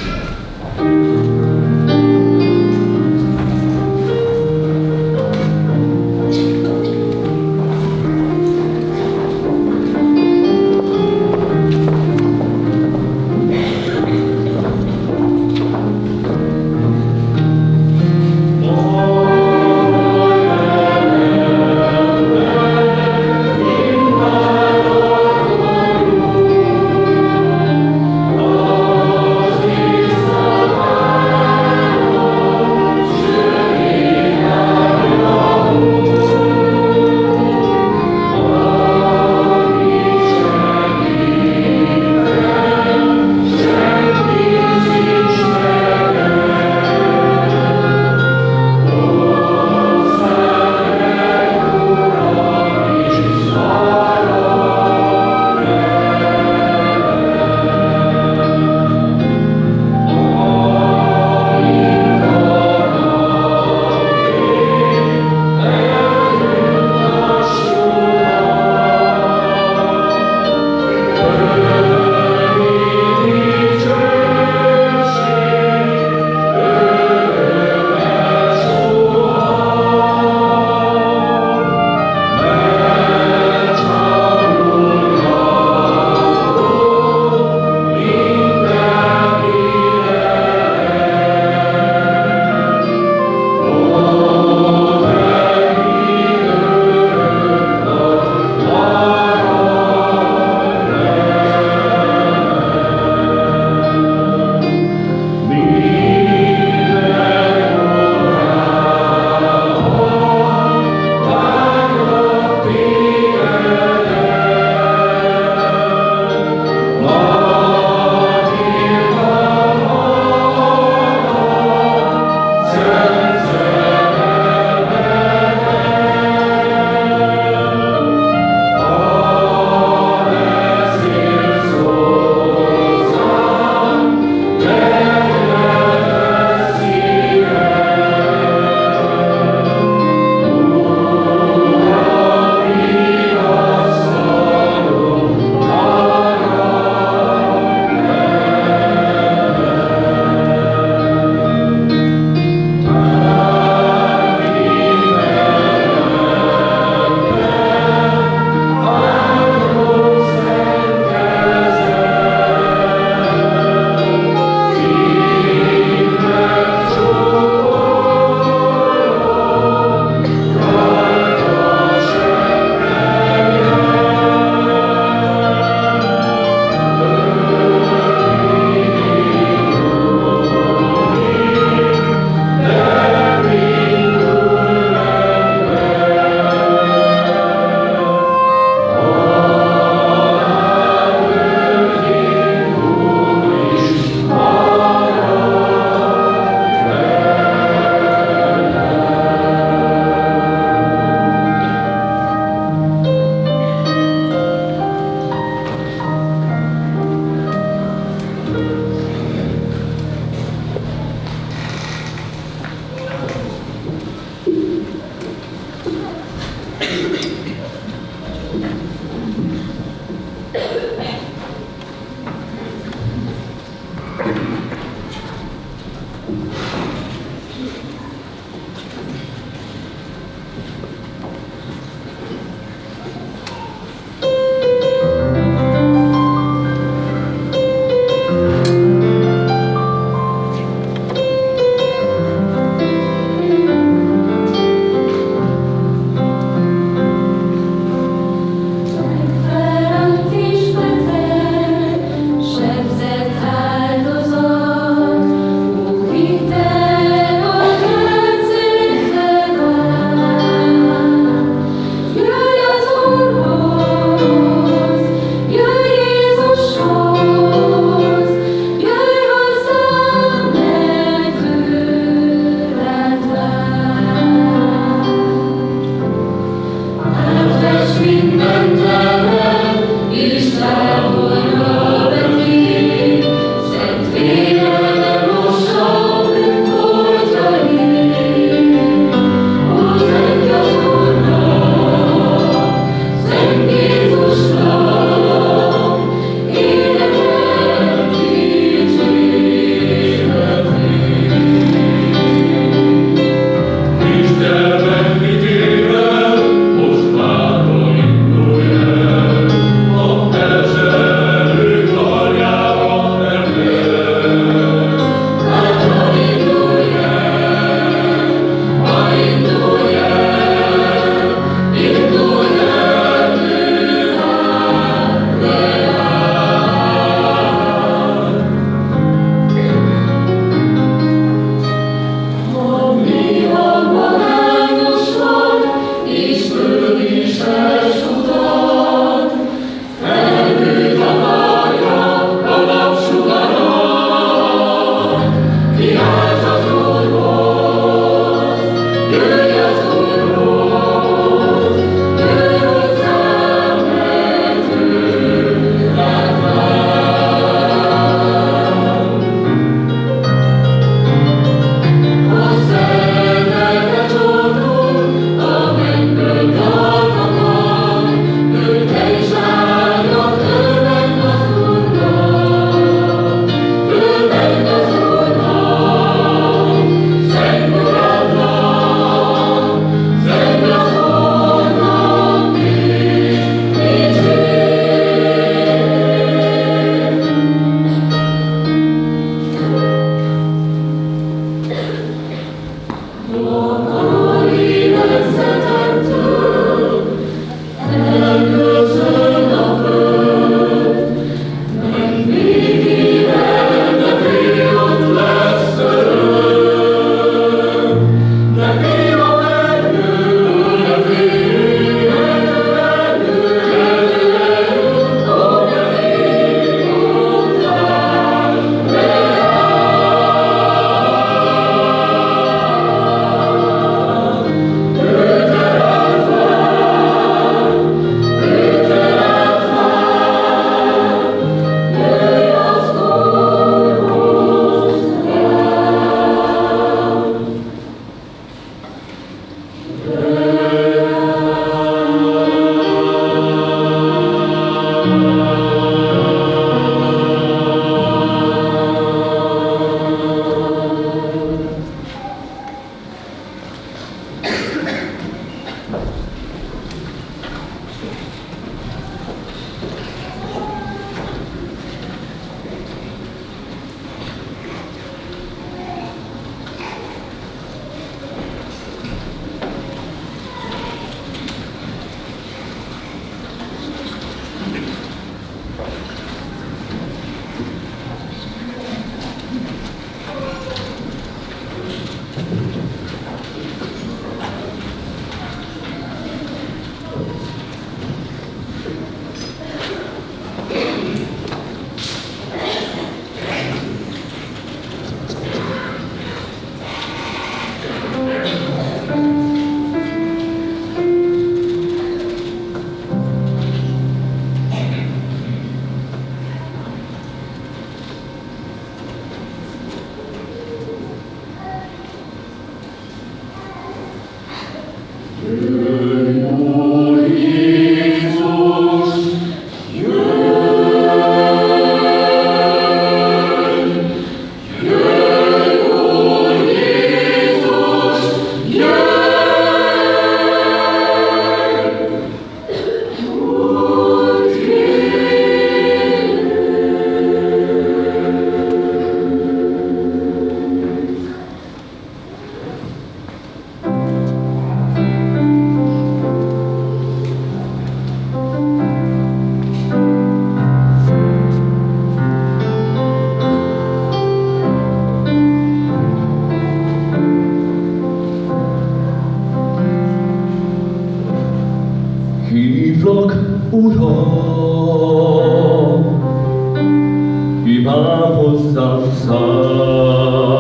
imám hozzám száll.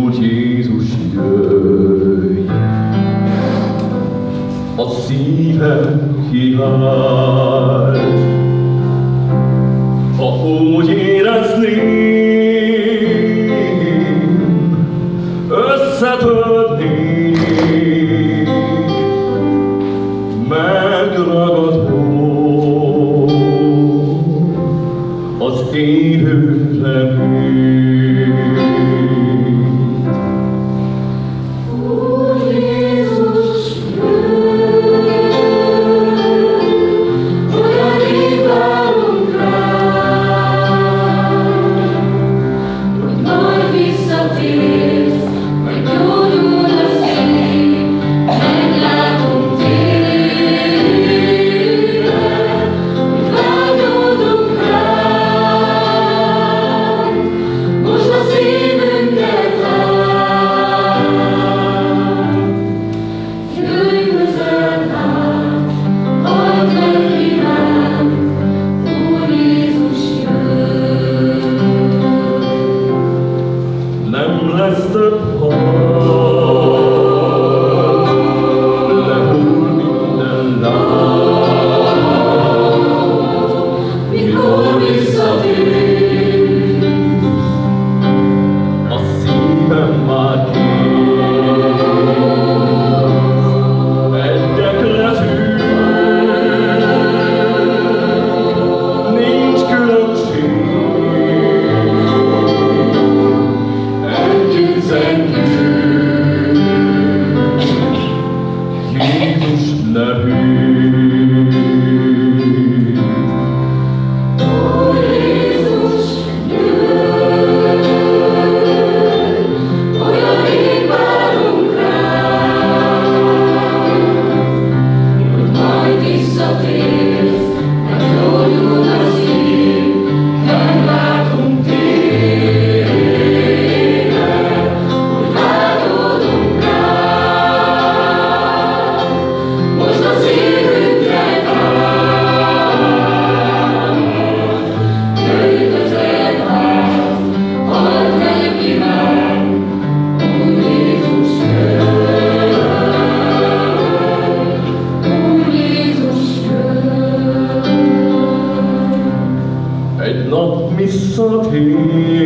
Úr Jézus, jöjj, a szívem kiáll. Ha úgy érezném, összetörnék, megragadom az élő reményt.
Úr Jézus, jöjj, olyan rég várunk rád, hogy majd visszatérsz, meggyógyul a szív, meglátunk téged, hogy vágyódunk rád, most a szívünket áll. Jöjj közel át, halld meg imád, Úr Jézus, jöjj.
Nem lesz több harc, lehull minden láng.
Mikor visszatérsz,
A szívem már kész, egyekletünk, nincs különbség. Együtt zengünk, Jézus nevét.
Úr Jézus, jöjj, olyan rég várunk rád, hogy majd visszatérsz, meggyógyul a szív, meglátunk téged, hogy vágyódunk rád, most a szívünket áll. Jöjj közel át, halld meg imád, Úr Jézus, jöjj, Úr Jézus, jöjj.
Egy nap visszatér,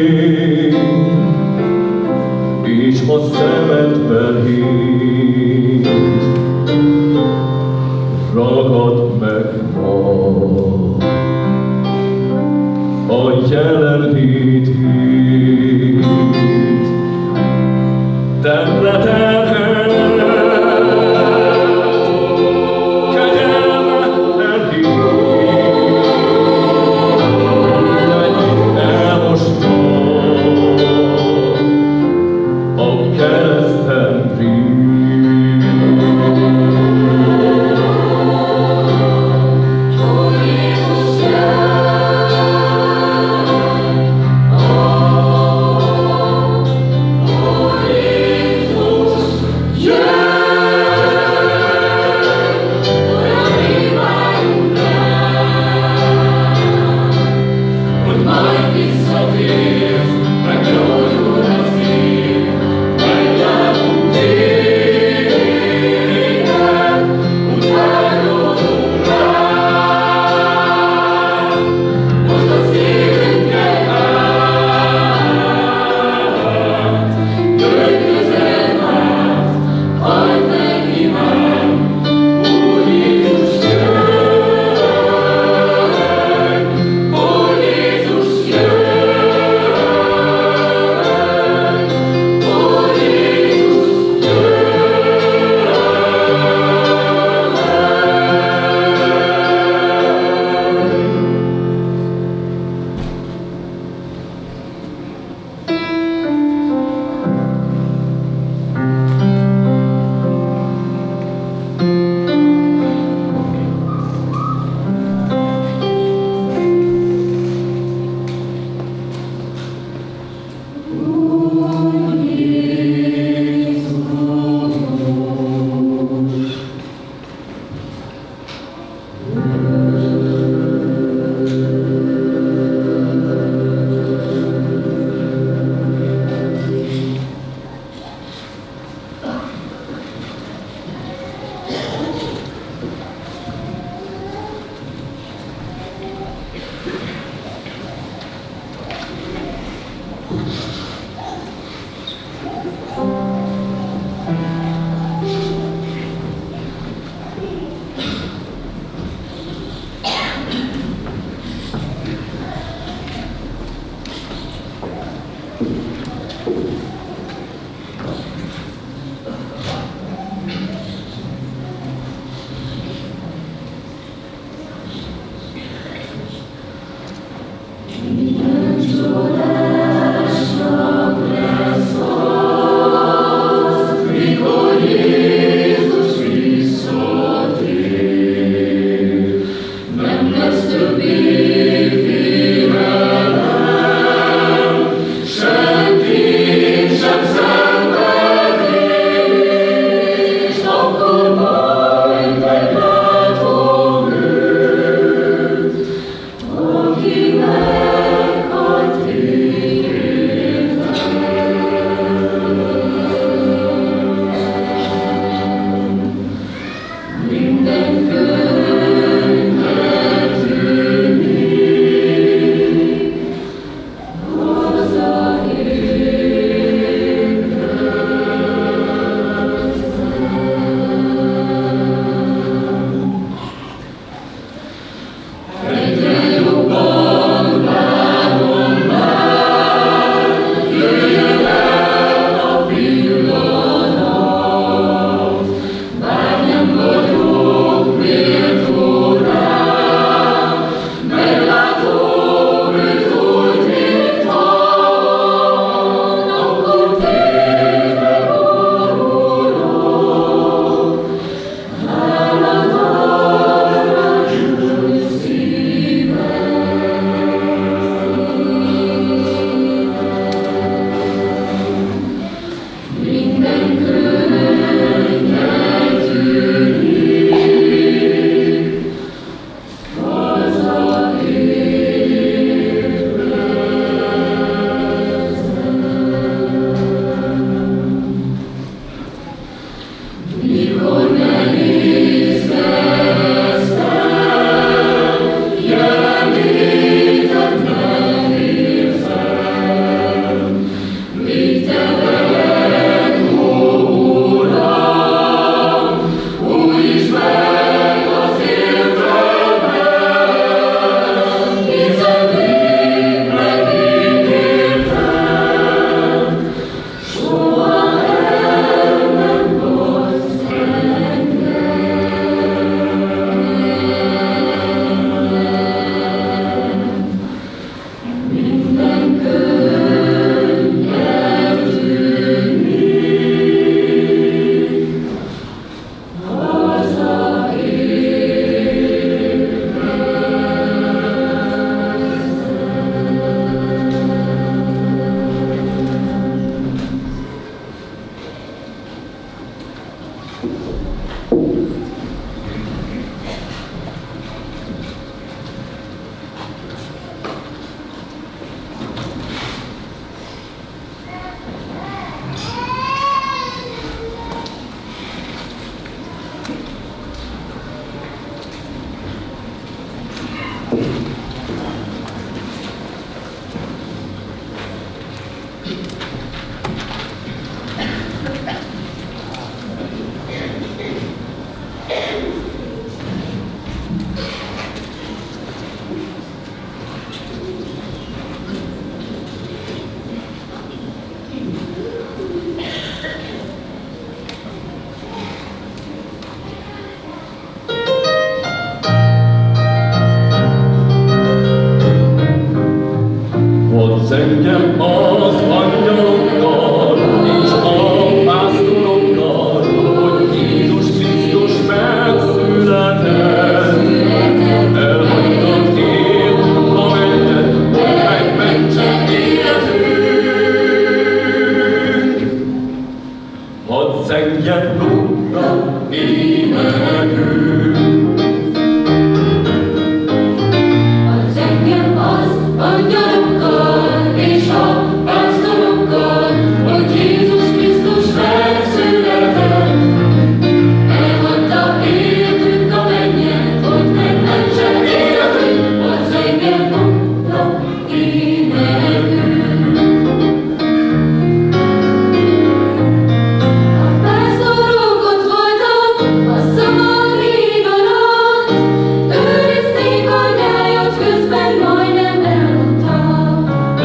és a szemedbe hív, ragad meg ma a jelenlétét. Tentre terhelt, kegyelmet elhív, a kereszten
Úr Jézus, jöjj,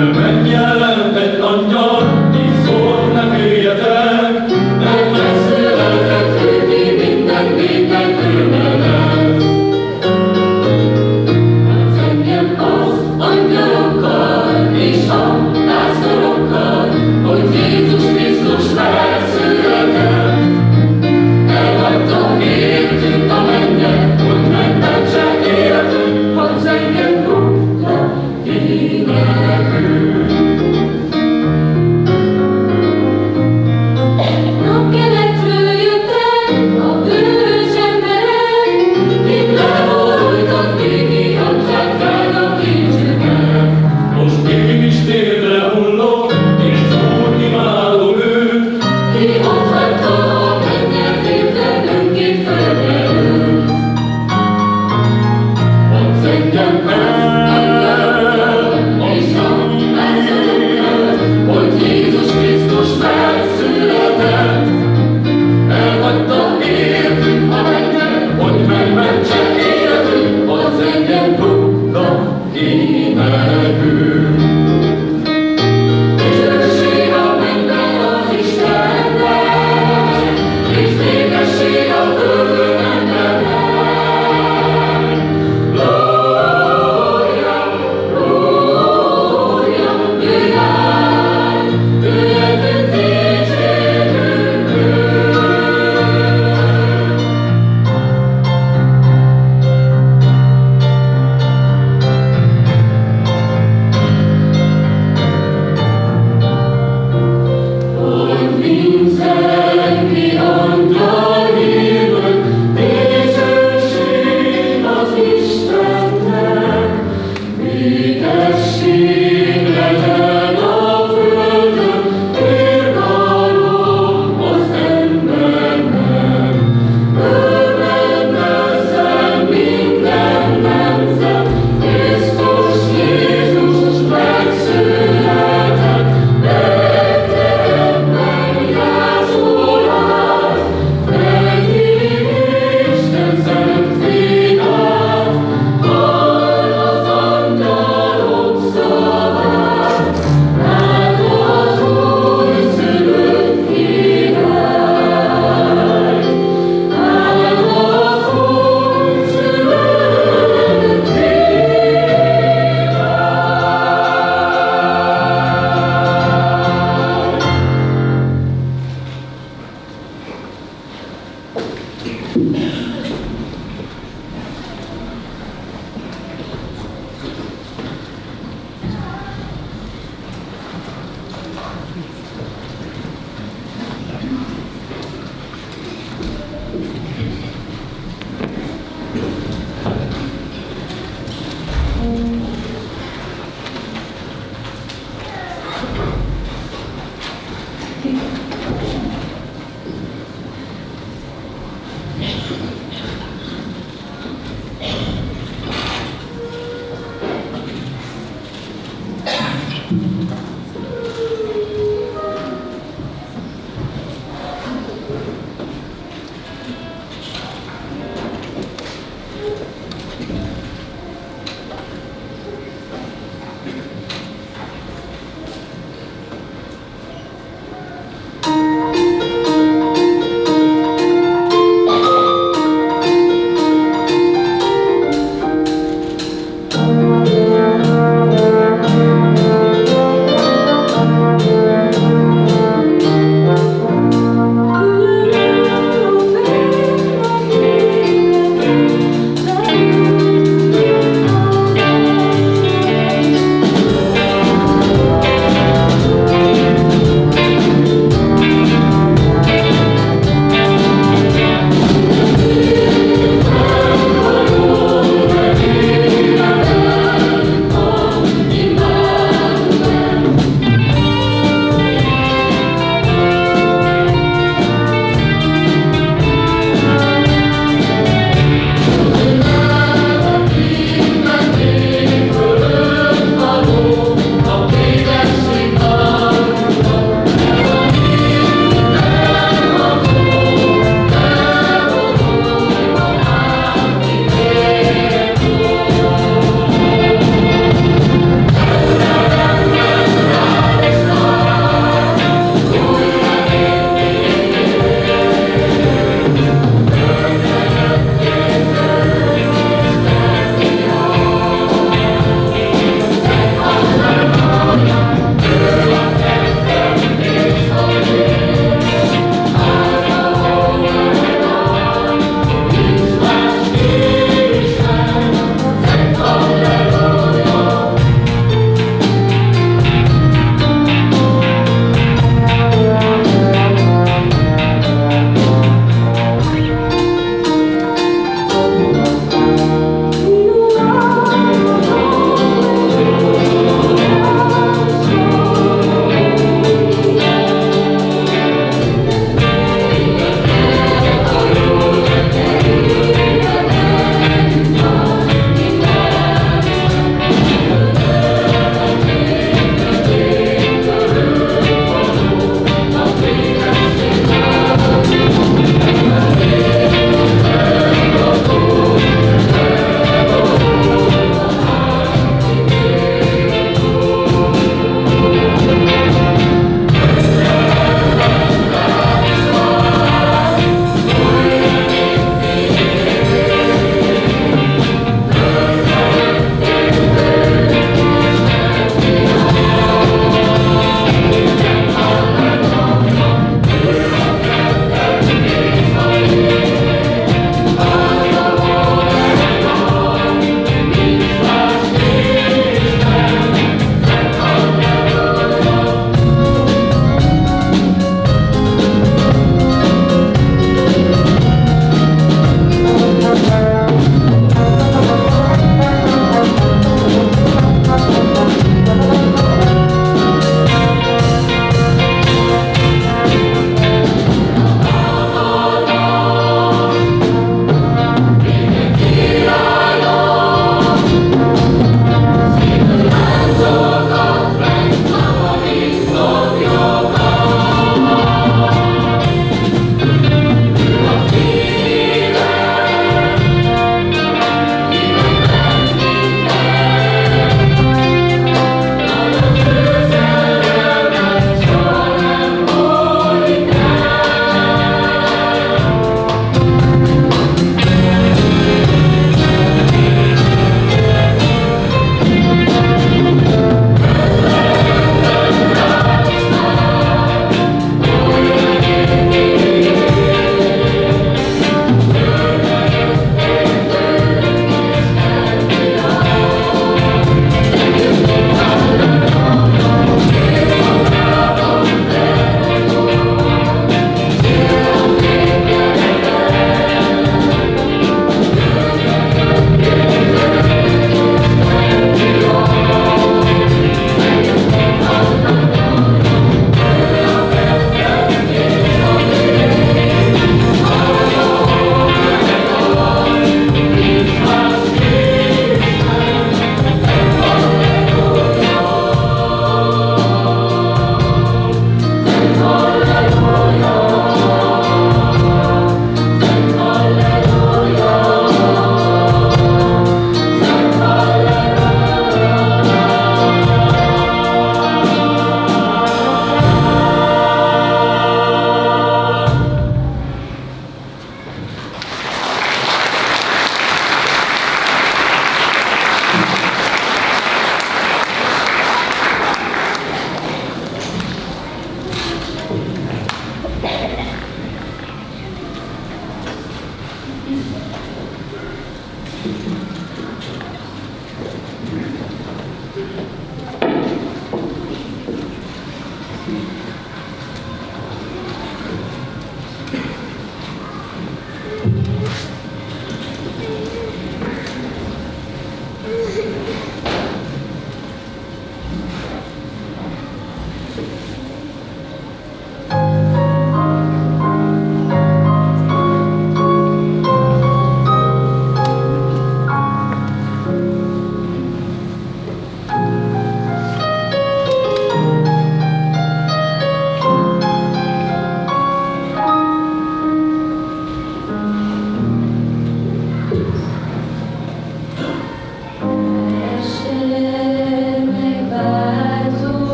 mert megjelent egy angyal, így szól, ne féljetek,
Mert megszületett ő ki minden népnek örömelet. Zengjen az angyalokkal és a pásztorokkal, hogy Jézus Krisztus megszületett. Elhagyta értünk a mennyet, hogy megmentse életünk, hadd zengjen róla énekünk.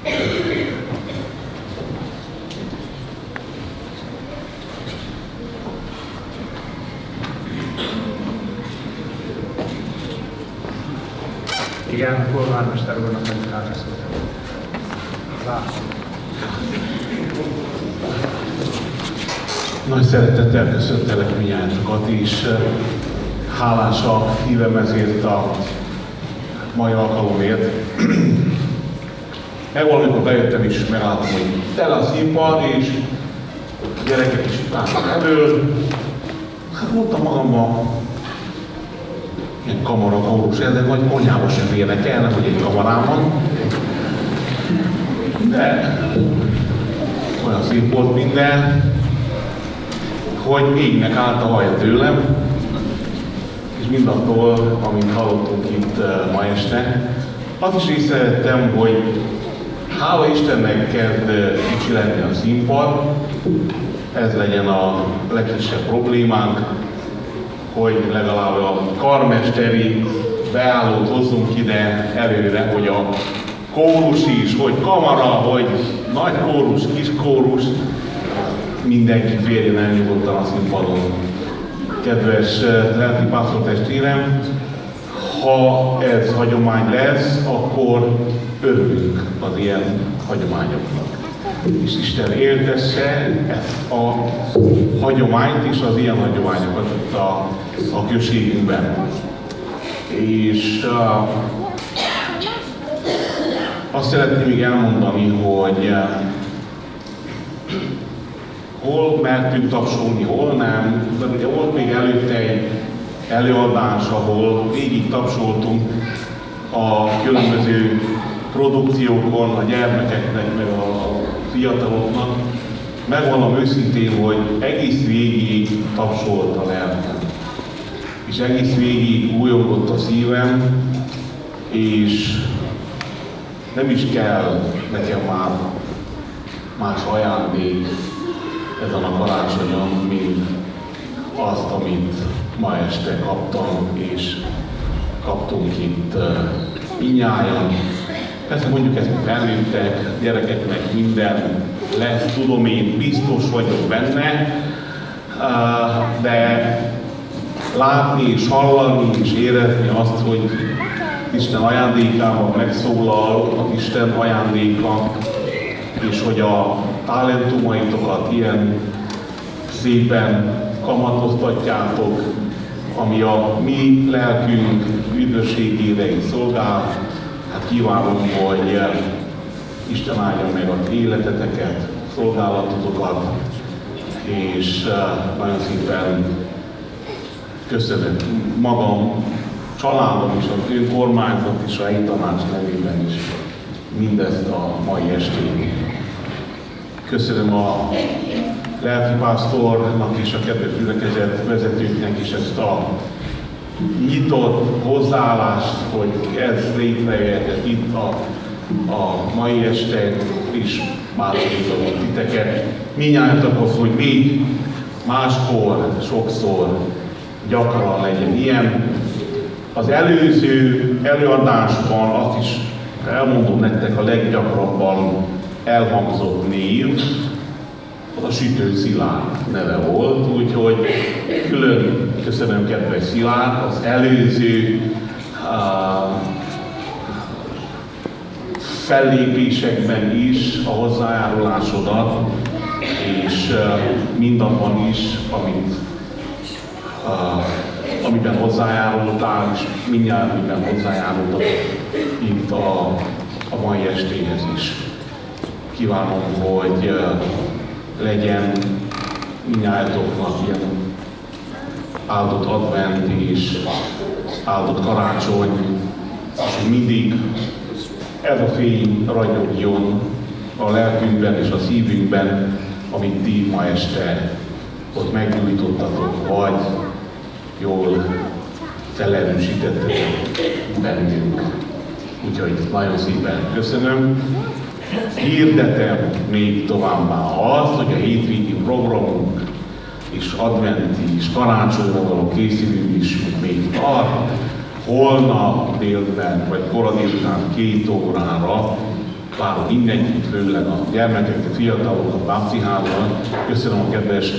Igen, a polgármester úrnak meg átszóltam.
Nagy szeretettel köszöntelek mindnyájatokat, és hálás a szívem ezért a mai alkalomért. Meg valamikor bejöttem is, megálltam, hogy tele a színpad, és a gyerekek is látnak elől. Hát mondtam magamban, ilyen kamara, kórus, de vagy konyhába sem férnek el, hogy egy kamarám van. De olyan szép volt minden, hogy égnek állt a haja tőlem, és mindattól, amit hallottunk itt ma este, azt is észrevettem, hogy hála Istennek kezd kicsi lenni a színpad, ez legyen a legkisebb problémánk, hogy legalább a karmesteri beállót hozzunk ide előre, hogy a kórus is, hogy kamara, hogy nagy kórus, kis kórus, mindenki férjen el nyugodtan a színpadon. Kedves lelki pásztor testvérem, ha ez hagyomány lesz, akkor örülünk az ilyen hagyományoknak. És Isten éltesse ezt a hagyományt és az ilyen hagyományokat itt a községünkben. És azt szeretném még elmondani, hogy hol mertünk tapsolni, hol nem, de ugye volt még előtte egy előadás, ahol végig tapsoltunk a különböző produkciókon, a gyermekeknek, meg a fiataloknak. Megvallom őszintén, hogy egész végig tapsolt a lelkem. És egész végig újongott a szívem, és nem is kell nekem már más ajándék ezen a karácsonyon, mint azt, amit ma este kaptam, és kaptunk itt mindnyájan. Persze mondjuk ezt felnőttek, gyerekeknek minden lesz, tudom én, biztos vagyok benne, de látni és hallani és érezni azt, hogy Isten ajándékával megszólal az Isten ajándéka, és hogy a talentumaitokat ilyen szépen kamatoztatjátok, ami a mi lelkünk üdvösségére is szolgál. Hát kívánom, hogy Isten áldja meg az életeteket, szolgálatotokat, és nagyon szépen köszönöm magam, családom és az önkormányzat és a helyi tanács nevében is mindezt a mai estét. Köszönöm a lelkipásztornak és a kedves gyülekezet vezetőknek is ezt a nyitott hozzáállást, hogy ez létrejöhetett itt a mai este, és bátorítom titeket, mindnyájatokhoz, hogy még máskor, sokszor, gyakran legyen ilyen. Az előző előadásban azt is elmondom nektek, a leggyakrabban elhangzott név, az a Sütő Szilárd neve volt, úgyhogy külön köszönöm, kedves Szilárd, az előző fellépésekben is a hozzájárulásodat, és mindabban is, amiben hozzájárultál, és mindjárt amiben hozzájárultak itt a mai estéhez is. Kívánom, hogy legyen mindnyájatoknak ilyen áldott advent és áldott karácsony, és hogy mindig ez a fény ragyogjon a lelkünkben és a szívünkben, amit ti ma este ott meggyújtottatok, vagy jól felerősítettetek bennünk. Úgyhogy nagyon szépen köszönöm. Hirdetem még továbbá azt, hogy a hétvégi programunk és adventi és karácsonyra való készülünk is még tart. Holnap délben, vagy kora délután 2 órára várok mindenkit, főleg a gyermekeket, fiatalokat, bábszínházban. Köszönöm a kedves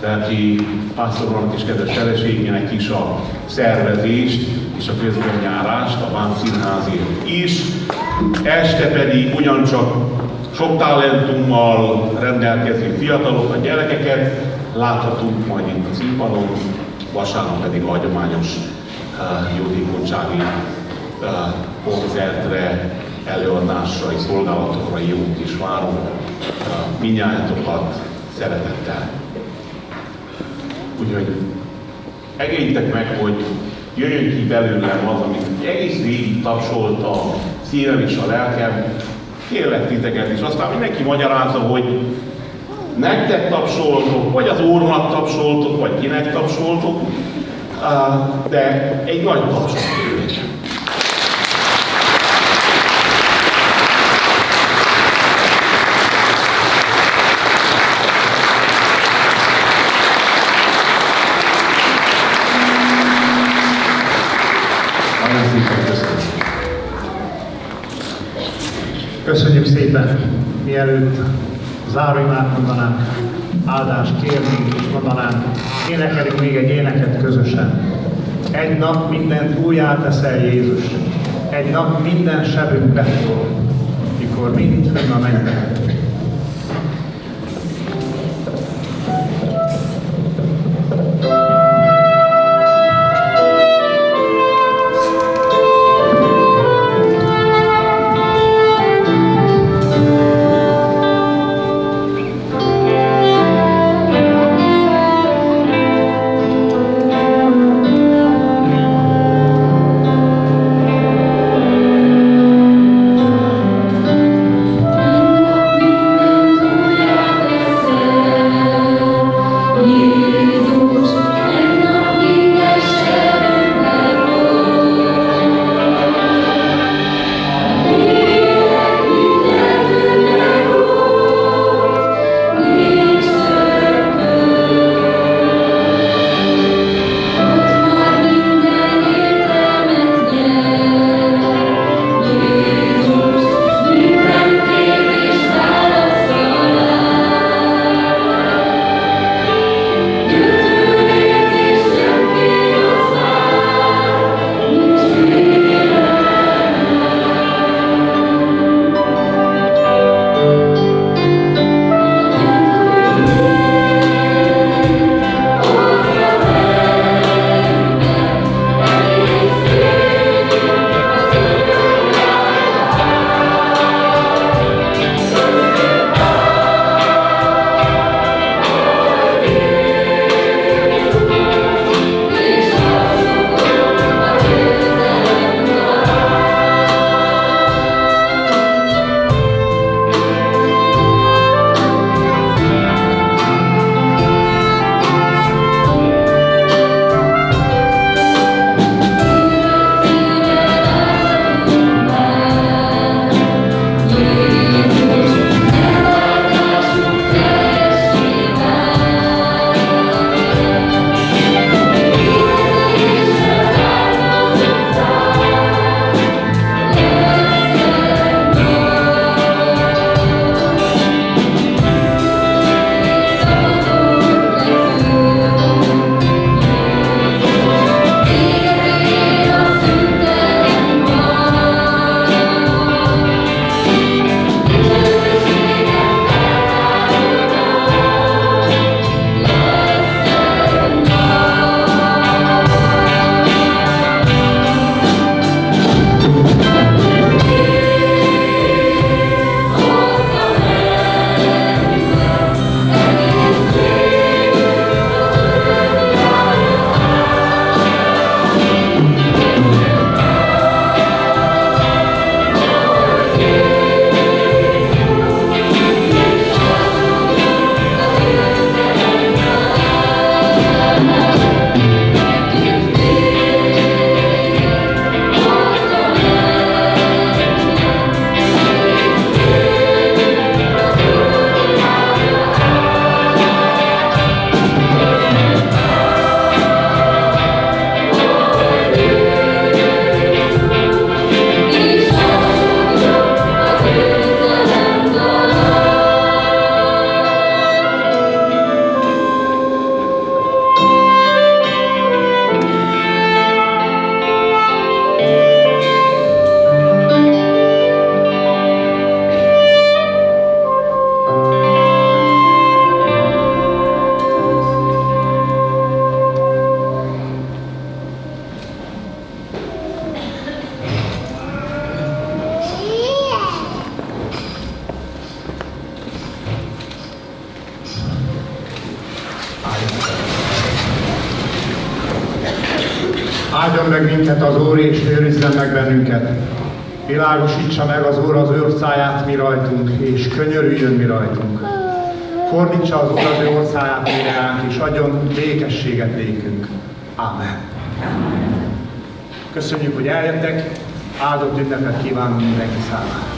lelki pásztornak és kedves feleségének is a szervezést és a közbenjárást, a bábszínházért is. Este pedig ugyancsak sok talentummal rendelkező fiatalokat, gyerekeket láthatunk majd itt a színpadon, vasárnap pedig a hagyományos jótékonysági koncertre, előadásra és szolgálatokra jót is várunk mindnyájatokat szeretettel. Úgyhogy engedjétek meg, hogy jöjjön ki belőlem az, amit egész végig tapsolt a szívem és a lelkem. Kérlek titeket, és aztán mindenki magyarázza, hogy nektek tapsoltok, vagy az Úrnak tapsoltok, vagy kinek tapsoltok, de egy nagy tapsot kérlek.
Köszönjük szépen! Mielőtt záróimát mondanánk, áldást kérnénk és mondanánk, énekelünk még egy éneket közösen. Egy nap mindent újjá teszel, Jézus. Egy nap minden sebünk befog, mikor mind fönn a mennyben.
Minden
Áldjon meg minket az Úr, és őrizzen meg bennünket. Világosítsa meg az Úr az ő orszáját mi rajtunk, és könyörüljön mi rajtunk. Fordítsa az Úr az ő orszáját mi ránk, és adjon békességet nékünk. Ámen. Köszönjük, hogy eljöttek. Áldott ünnepet kívánunk mindenki számára.